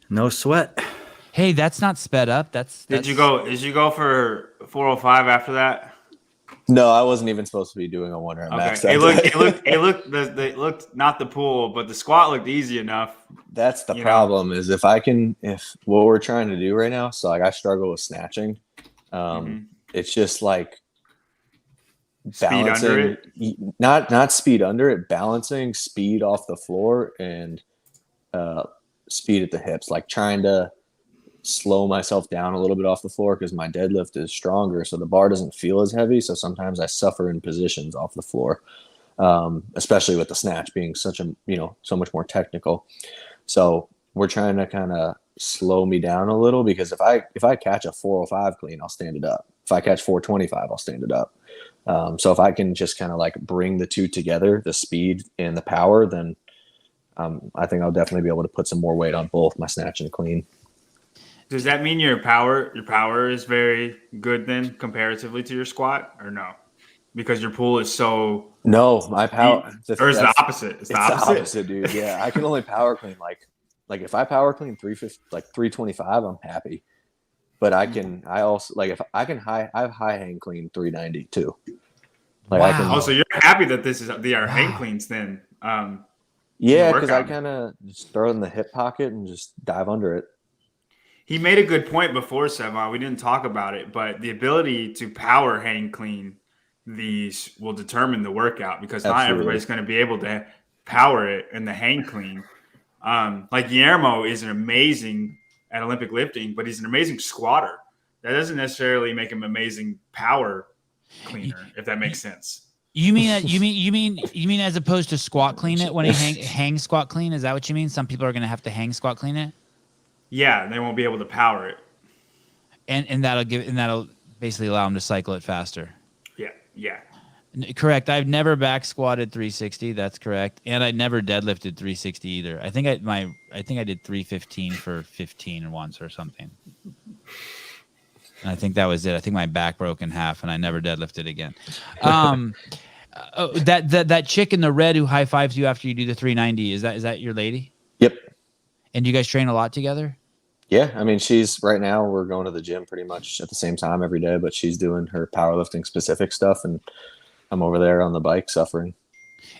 Speaker 2: No sweat.
Speaker 1: Hey, that's not sped up.
Speaker 5: Did you go for 405 after that?
Speaker 4: No, I wasn't even supposed to be doing a 1 rep max.
Speaker 5: It looked not the pool, but the squat looked easy enough.
Speaker 4: That's the problem is if what we're trying to do right now, so like I struggle with snatching. It's just like balancing,
Speaker 5: speed under it?
Speaker 4: not speed under it, balancing speed off the floor and speed at the hips, like trying to slow myself down a little bit off the floor because my deadlift is stronger, so the bar doesn't feel as heavy. So sometimes I suffer in positions off the floor, especially with the snatch being so much more technical. So we're trying to kind of slow me down a little because if I catch a 405 clean, I'll stand it up. If I catch 425, I'll stand it up. So if I can just kind of like bring the two together, the speed and the power, then I think I'll definitely be able to put some more weight on both my snatch and clean.
Speaker 5: Does that mean your power is very good then comparatively to your squat, or no? Because your pool is so
Speaker 4: my power
Speaker 5: or is it the opposite? It's the
Speaker 4: opposite, dude. Yeah, I can only power clean like if I power clean 350, like 325, I'm happy. But I also like if I can I have high hang clean 390 too. Like
Speaker 1: wow.
Speaker 5: So you're happy that they are hang cleans then?
Speaker 4: Yeah, because I kind of just throw it in the hip pocket and just dive under it.
Speaker 5: He made a good point before, Sevon. We didn't talk about it, but the ability to power hang clean these will determine the workout because not everybody's going to be able to power it in the hang clean. Like Guillermo is an amazing at Olympic lifting, but he's an amazing squatter. That doesn't necessarily make him amazing power cleaner, if that makes sense.
Speaker 1: You mean as opposed to squat clean it when he hang squat clean? Is that what you mean? Some people are going to have to hang squat clean it.
Speaker 5: Yeah, they won't be able to power it,
Speaker 1: and that'll basically allow them to cycle it faster.
Speaker 5: Yeah.
Speaker 1: Correct. I've never back squatted 360. That's correct, and I never deadlifted 360 either. I think I did 315 for 15 once or something, and I think that was it. I think my back broke in half, and I never deadlifted again. That chick in the red who high fives you after you do the 390 is that your lady?
Speaker 4: Yep.
Speaker 1: And you guys train a lot together?
Speaker 4: Yeah, I mean, right now we're going to the gym pretty much at the same time every day, but she's doing her powerlifting specific stuff, and I'm over there on the bike suffering.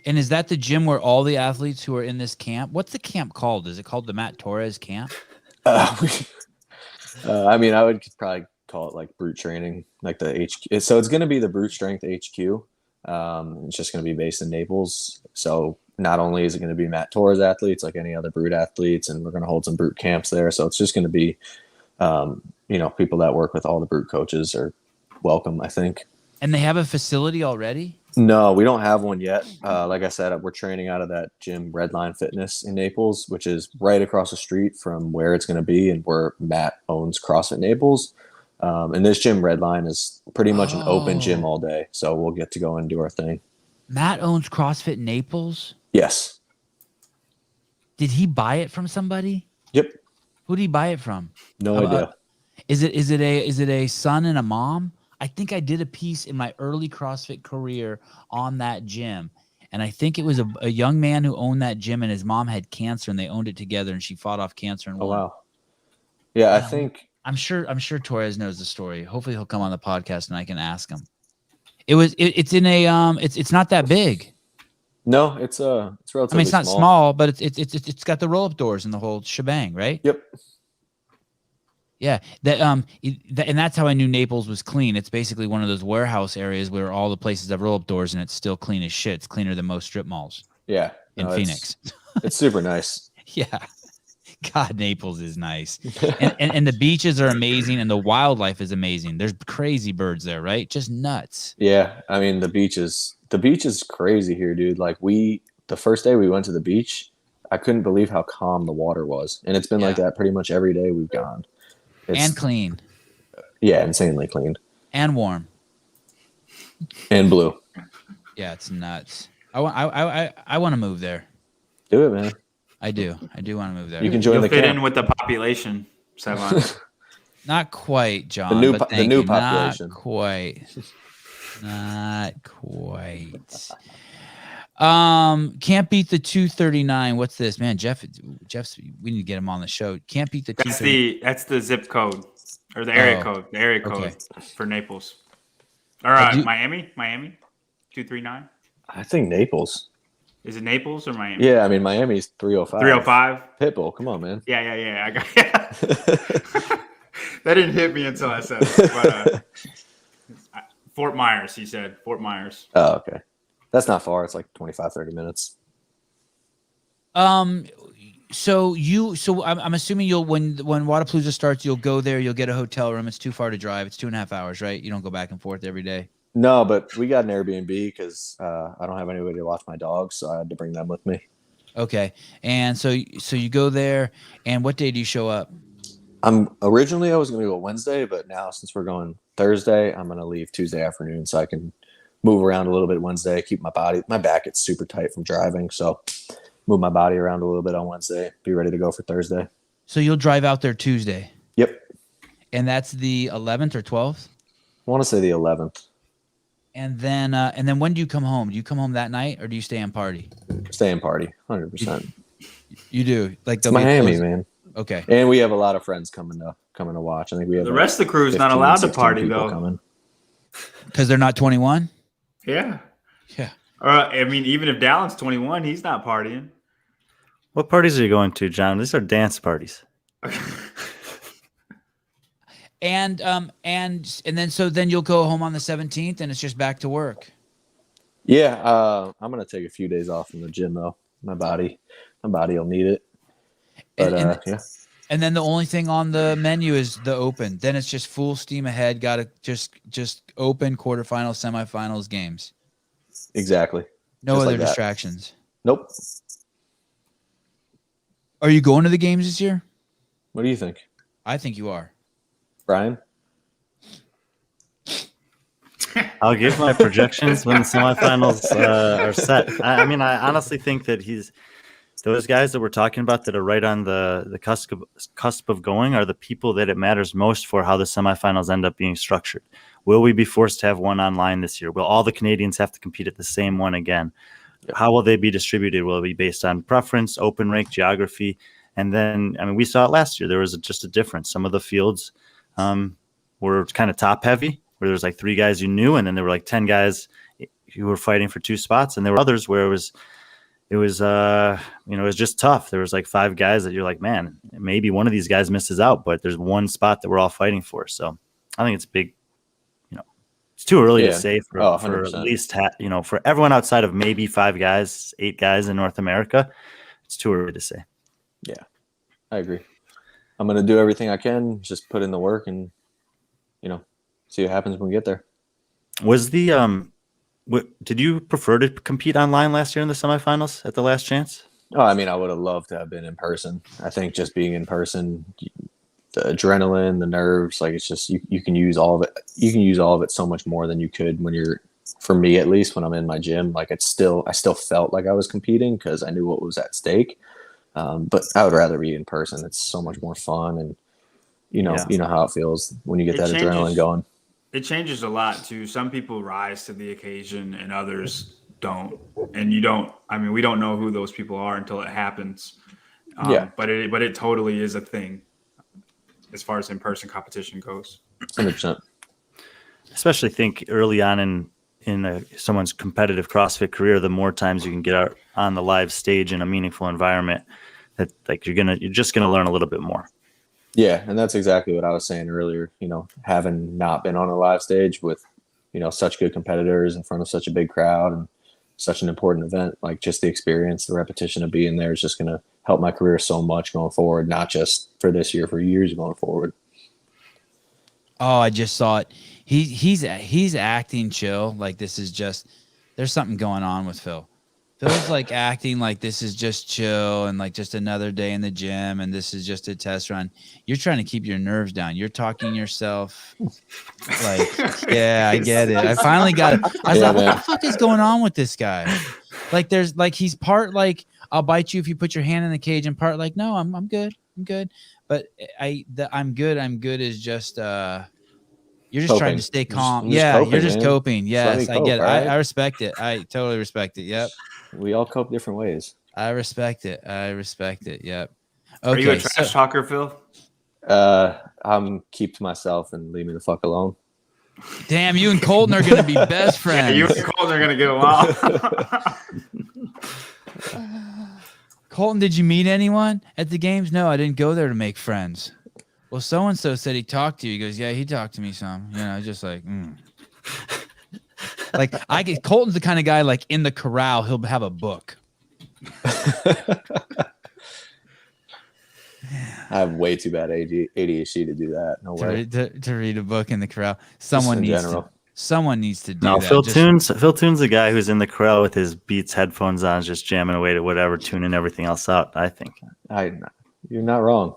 Speaker 1: And is that the gym where all the athletes who are in this camp? What's the camp called? Is it called the Matt Torres camp?
Speaker 4: I mean, I would probably call it like brute training, like the HQ. So it's going to be the Brute Strength HQ. It's just going to be based in Naples. So not only is it going to be Matt Torres athletes, like any other brute athletes, and we're going to hold some brute camps there. So it's just going to be, people that work with all the brute coaches are welcome, I think.
Speaker 1: And they have a facility already?
Speaker 4: No, we don't have one yet. Like I said, we're training out of that gym, Redline Fitness in Naples, which is right across the street from where it's going to be and where Matt owns CrossFit Naples. And this gym, Redline, is pretty much an open gym all day. So we'll get to go and do our thing. Matt
Speaker 1: owns CrossFit Naples?
Speaker 4: Yes.
Speaker 1: Did he buy it from somebody?
Speaker 4: Yep.
Speaker 1: Who did he buy it from?
Speaker 4: No idea.
Speaker 1: Is it a son and a mom? I think I did a piece in my early CrossFit career on that gym. And I think it was a young man who owned that gym, and his mom had cancer, and they owned it together, and she fought off cancer and
Speaker 4: Oh
Speaker 1: won.
Speaker 4: wow. Yeah, I think
Speaker 1: I'm sure Torres knows the story. Hopefully he'll come on the podcast and I can ask him. It's in a it's not that big.
Speaker 4: no, it's relatively.
Speaker 1: I mean, it's not small, but it's got the roll up doors and the whole shebang, right?
Speaker 4: Yep.
Speaker 1: Yeah, and that's how I knew Naples was clean. It's basically one of those warehouse areas where all the places have roll up doors, and it's still clean as shit. It's cleaner than most strip malls.
Speaker 4: Yeah.
Speaker 1: In Phoenix.
Speaker 4: It's super nice.
Speaker 1: Yeah. God, Naples is nice. And the beaches are amazing, and the wildlife is amazing. There's crazy birds there, right? Just nuts.
Speaker 4: Yeah. I mean, the beach is crazy here, dude. Like the first day we went to the beach, I couldn't believe how calm the water was. And it's been like that pretty much every day we've gone.
Speaker 1: And clean.
Speaker 4: Yeah, insanely clean.
Speaker 1: And warm.
Speaker 4: And blue.
Speaker 1: Yeah, it's nuts. I want to move there.
Speaker 4: Do it, man.
Speaker 1: I do want to move there.
Speaker 4: You can join
Speaker 5: You'll
Speaker 4: the
Speaker 5: fit
Speaker 4: camp.
Speaker 5: in with the population, Sevan.
Speaker 1: Not quite, John.
Speaker 4: The new
Speaker 1: but
Speaker 4: the
Speaker 1: thank
Speaker 4: new
Speaker 1: you.
Speaker 4: population.
Speaker 1: Not quite. Not quite. Can't beat the 239. What's this, man? Jeff's. We need to get him on the show. Can't beat the 239.
Speaker 5: That's the zip code or the area code. The area code for Naples. All right, Miami 239.
Speaker 4: I think Naples.
Speaker 5: Is it Naples or Miami?
Speaker 4: Yeah, I mean Miami's 305.
Speaker 5: 305.
Speaker 4: Pitbull, come on, man.
Speaker 5: Yeah. I got that didn't hit me until I said it. But, Fort Myers, he said. Fort Myers.
Speaker 4: Oh, okay. That's not far. It's like 25, 30 minutes.
Speaker 1: So I'm assuming when Wodapalooza starts, you'll go there, you'll get a hotel room. It's too far to drive. It's 2.5 hours, right? You don't go back and forth every day.
Speaker 4: No, but we got an Airbnb because I don't have anybody to watch my dogs, so I had to bring them with me.
Speaker 1: Okay. And so you go there, and what day do you show up?
Speaker 4: Originally I was going to go Wednesday, but now since we're going Thursday, I'm going to leave Tuesday afternoon so I can move around a little bit Wednesday, keep my back gets super tight from driving, so move my body around a little bit on Wednesday, be ready to go for Thursday.
Speaker 1: So you'll drive out there Tuesday?
Speaker 4: Yep.
Speaker 1: And that's the 11th or 12th?
Speaker 4: I want to say the 11th.
Speaker 1: And then when do you come home? Do you come home that night, or do you stay and party?
Speaker 4: Stay and party, 100%.
Speaker 1: You do? Like
Speaker 4: it's Miami, man.
Speaker 1: Okay.
Speaker 4: And we have a lot of friends coming to watch. I think we have
Speaker 5: the rest of the crew is not allowed to party though,
Speaker 1: because they're not 21.
Speaker 5: Yeah.
Speaker 1: Yeah.
Speaker 5: I mean, even if Dallin's 21, he's not partying.
Speaker 2: What parties are you going to, John? These are dance parties.
Speaker 1: And then you'll go home on the 17th, and it's just back to work.
Speaker 4: Yeah, I'm gonna take a few days off from the gym though. My body will need it. But yeah.
Speaker 1: And then the only thing on the menu is the open. Then it's just full steam ahead. Got to just open, quarterfinals, semifinals, games.
Speaker 4: Exactly.
Speaker 1: No
Speaker 4: just
Speaker 1: other
Speaker 4: like that.
Speaker 1: distractions.
Speaker 4: Nope.
Speaker 1: Are you going to the games this year?
Speaker 4: What do you think,
Speaker 1: I think you are.
Speaker 4: Brian?
Speaker 2: I'll give my projections when the semifinals are set. I mean, I honestly think that those guys that we're talking about that are right on the cusp of going are the people that it matters most for how the semifinals end up being structured. Will we be forced to have one online this year? Will all the Canadians have to compete at the same one again? Yep. How will they be distributed? Will it be based on preference, open rank, geography? And then, I mean, we saw it last year. There was just a difference. Some of the fields were kind of top heavy, where there was like 3 guys you knew, and then there were like 10 guys who were fighting for 2 spots. And there were others where it was just tough. There was like 5 guys that you're like, man, maybe one of these guys misses out, but there's one spot that we're all fighting for. So I think it's big. It's too early to say for at least for everyone outside of maybe 5 guys, 8 guys in North America. It's too early to say.
Speaker 4: Yeah, I agree. I'm going to do everything I can, just put in the work and, see what happens when we get there.
Speaker 2: Was the did you prefer to compete online last year in the semifinals at the last chance?
Speaker 4: Oh, I mean, I would have loved to have been in person. I think just being in person, the adrenaline, the nerves, like it's just you can use all of it. You can use all of it so much more than you could when you're, for me at least, when I'm in my gym. Like I still felt like I was competing because I knew what was at stake. But I would rather be in person. It's so much more fun, and you know how it feels when you get that adrenaline going.
Speaker 5: It changes a lot too. Some people rise to the occasion and others don't. And you don't. I mean, we don't know who those people are until it happens. But it totally is a thing as far as in-person competition goes.
Speaker 4: 100%.
Speaker 2: Especially think early on in someone's competitive CrossFit career, the more times you can get out on the live stage in a meaningful environment, that like you're just gonna learn a little bit more.
Speaker 4: Yeah, and that's exactly what I was saying earlier. Having not been on a live stage with, such good competitors in front of such a big crowd and such an important event, like just the experience, the repetition of being there is just going to help my career so much going forward, not just for this year, for years going forward.
Speaker 1: Oh, I just saw it. He's acting chill. Like this is just, there's something going on with Phil. Phil's like acting like this is just chill and like just another day in the gym and this is just a test run. You're trying to keep your nerves down. You're talking yourself like, yeah, I get it. I finally got it. I was like, what the fuck is going on with this guy? Like there's like, he's part like, I'll bite you if you put your hand in the cage, and part like, no, I'm good. I'm good. But I'm good is just, you're just trying to stay calm.
Speaker 4: Coping,
Speaker 1: you're just
Speaker 4: man.
Speaker 1: coping. Yes, I get it.
Speaker 4: Right?
Speaker 1: I respect it. I totally respect it. Yep.
Speaker 4: We all cope different ways.
Speaker 1: I respect it. Yep. Okay,
Speaker 5: Are you a trash talker, Phil?
Speaker 4: I'm keep to myself and leave me the fuck alone.
Speaker 1: Damn, you and Colton are going to be best friends.
Speaker 5: Yeah, you and Colton are going to get along.
Speaker 1: Colton, did you meet anyone at the games? No, I didn't go there to make friends. Well, so-and-so said he talked to you. He goes, yeah, he talked to me some. Just like, Like Colton's the kind of guy like in the corral, he'll have a book.
Speaker 4: I have way too bad ADHD to do that. No way.
Speaker 1: To read a book in the corral. Someone needs to do
Speaker 2: no,
Speaker 1: that.
Speaker 2: Phil Toon's the guy who's in the corral with his Beats headphones on, just jamming away to whatever, tuning everything else out, I think.
Speaker 4: You're not wrong.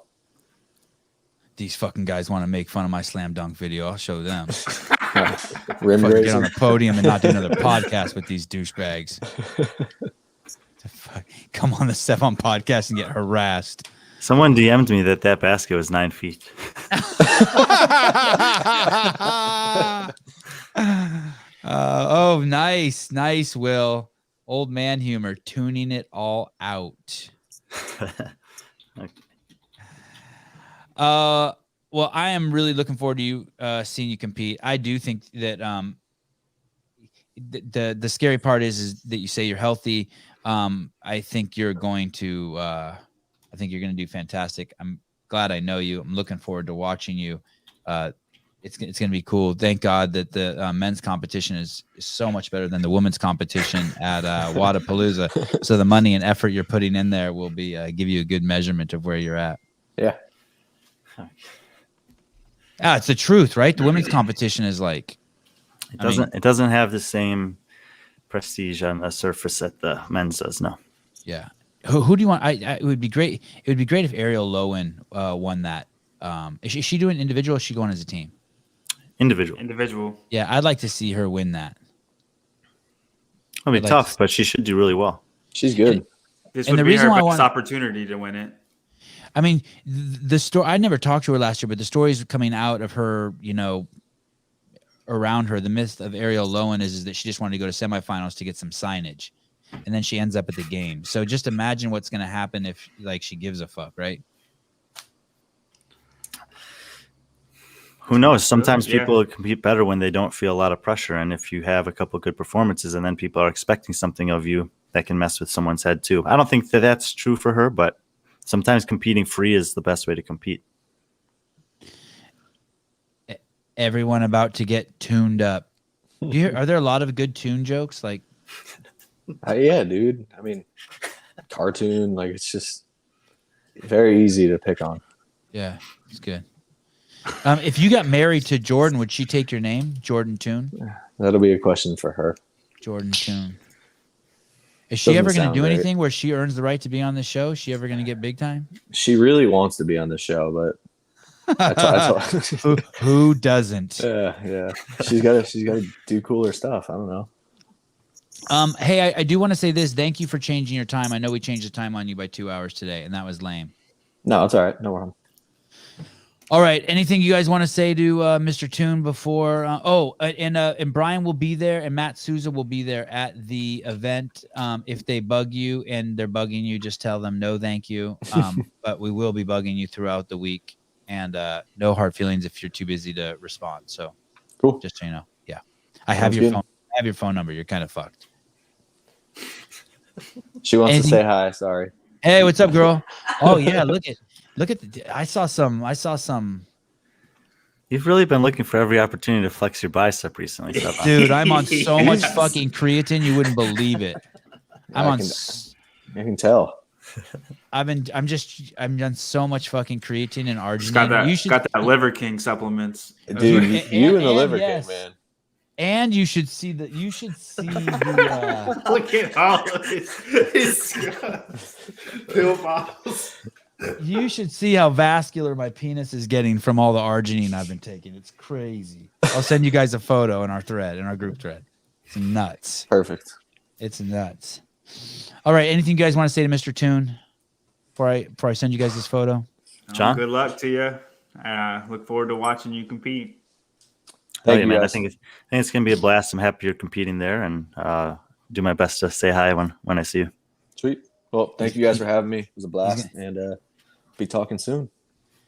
Speaker 1: These fucking guys want to make fun of my slam dunk video. I'll show them.
Speaker 4: Rim
Speaker 1: get on the podium and not do another podcast with these douchebags. Come on the Step On podcast and get harassed.
Speaker 2: Someone DM'd me that basket was 9 feet.
Speaker 1: Oh, nice, Will. Old man humor, tuning it all out.
Speaker 2: Okay.
Speaker 1: Well, I am really looking forward to you seeing you compete. I do think that the scary part is that you say you're healthy. I think you're going to do fantastic. I'm glad I know you. I'm looking forward to watching you. It's going to be cool. Thank God that the men's competition is so much better than the women's competition at Wodapalooza. So the money and effort you're putting in there will be give you a good measurement of where you're at.
Speaker 4: Yeah.
Speaker 1: It's the truth, right? The women's competition is like
Speaker 2: it doesn't have the same prestige on the surface that the men's does. No.
Speaker 1: Yeah. Who do you want? It would be great. It would be great if Ariel Lowen won that. Is she doing individual? Or is she going as a team?
Speaker 2: Individual.
Speaker 1: Yeah, I'd like to see her win that.
Speaker 2: It'll be tough, but she should do really well.
Speaker 4: She's good.
Speaker 5: This would be her best opportunity to win it.
Speaker 1: I mean, the story. I never talked to her last year, but the stories coming out of her, around her, the myth of Ariel Lowen is that she just wanted to go to semifinals to get some signage, and then she ends up at the game. So just imagine what's going to happen if, she gives a fuck, right?
Speaker 2: Who knows? Sometimes people compete better when they don't feel a lot of pressure, and if you have a couple of good performances, and then people are expecting something of you, that can mess with someone's head too. I don't think that that's true for her, but sometimes competing free is the best way to compete.
Speaker 1: Everyone about to get tuned up. Are there a lot of good Toon jokes?
Speaker 4: Yeah, dude. I mean, cartoon, it's just very easy to pick on.
Speaker 1: Yeah, it's good. If you got married to Jordan, would she take your name, Jordan Toon?
Speaker 4: That'll be a question for her.
Speaker 1: Jordan Toon. Is she ever going to do anything where she earns the right to be on the show? Is she ever going to get big time?
Speaker 4: She really wants to be on the show, but
Speaker 1: who doesn't?
Speaker 4: Yeah. She's got to do cooler stuff. I don't know.
Speaker 1: Hey, I do want to say this. Thank you for changing your time. I know we changed the time on you by 2 hours today, and that was lame.
Speaker 4: No, it's all right. No problem.
Speaker 1: All right. Anything you guys want to say to Mr. Toon before? And Brian will be there, and Matt Souza will be there at the event. If they bug you and they're bugging you, just tell them no, thank you. But we will be bugging you throughout the week, and no hard feelings if you're too busy to respond. So,
Speaker 4: Cool.
Speaker 1: just so you know, yeah, I have
Speaker 4: Sounds
Speaker 1: your
Speaker 4: good.
Speaker 1: phone. I have your phone number. You're kind of fucked.
Speaker 4: She wants
Speaker 1: Anything-
Speaker 4: to say hi. Sorry.
Speaker 1: Hey, what's up, girl? Oh yeah, look at I saw some.
Speaker 2: You've really been looking for every opportunity to flex your bicep recently, Stefan.
Speaker 1: Dude, I'm on so much fucking creatine, you wouldn't believe it.
Speaker 4: I can tell.
Speaker 1: I'm on so much fucking creatine and
Speaker 5: Just got
Speaker 1: arginine.
Speaker 5: that, got that Liver King supplements.
Speaker 4: Dude, you and the Liver
Speaker 1: yes.
Speaker 4: King, man.
Speaker 1: And you should see the
Speaker 5: Look at all of his pill bottles.
Speaker 1: you should see how vascular my penis is getting from all the arginine I've been taking. It's crazy. I'll send you guys a photo in our group thread. It's nuts.
Speaker 4: Perfect.
Speaker 1: It's nuts. All right. Anything you guys want to say to Mr. Toon before I send you guys this photo?
Speaker 2: John?
Speaker 5: Good luck to you. Look forward to watching you compete.
Speaker 4: Thank you,
Speaker 2: man. I
Speaker 4: guys.
Speaker 2: think it's going to be a blast. I'm happy you're competing there, and do my best to say hi when I see you.
Speaker 4: Sweet. Well, thank you guys for having me. It was a blast, and be talking soon.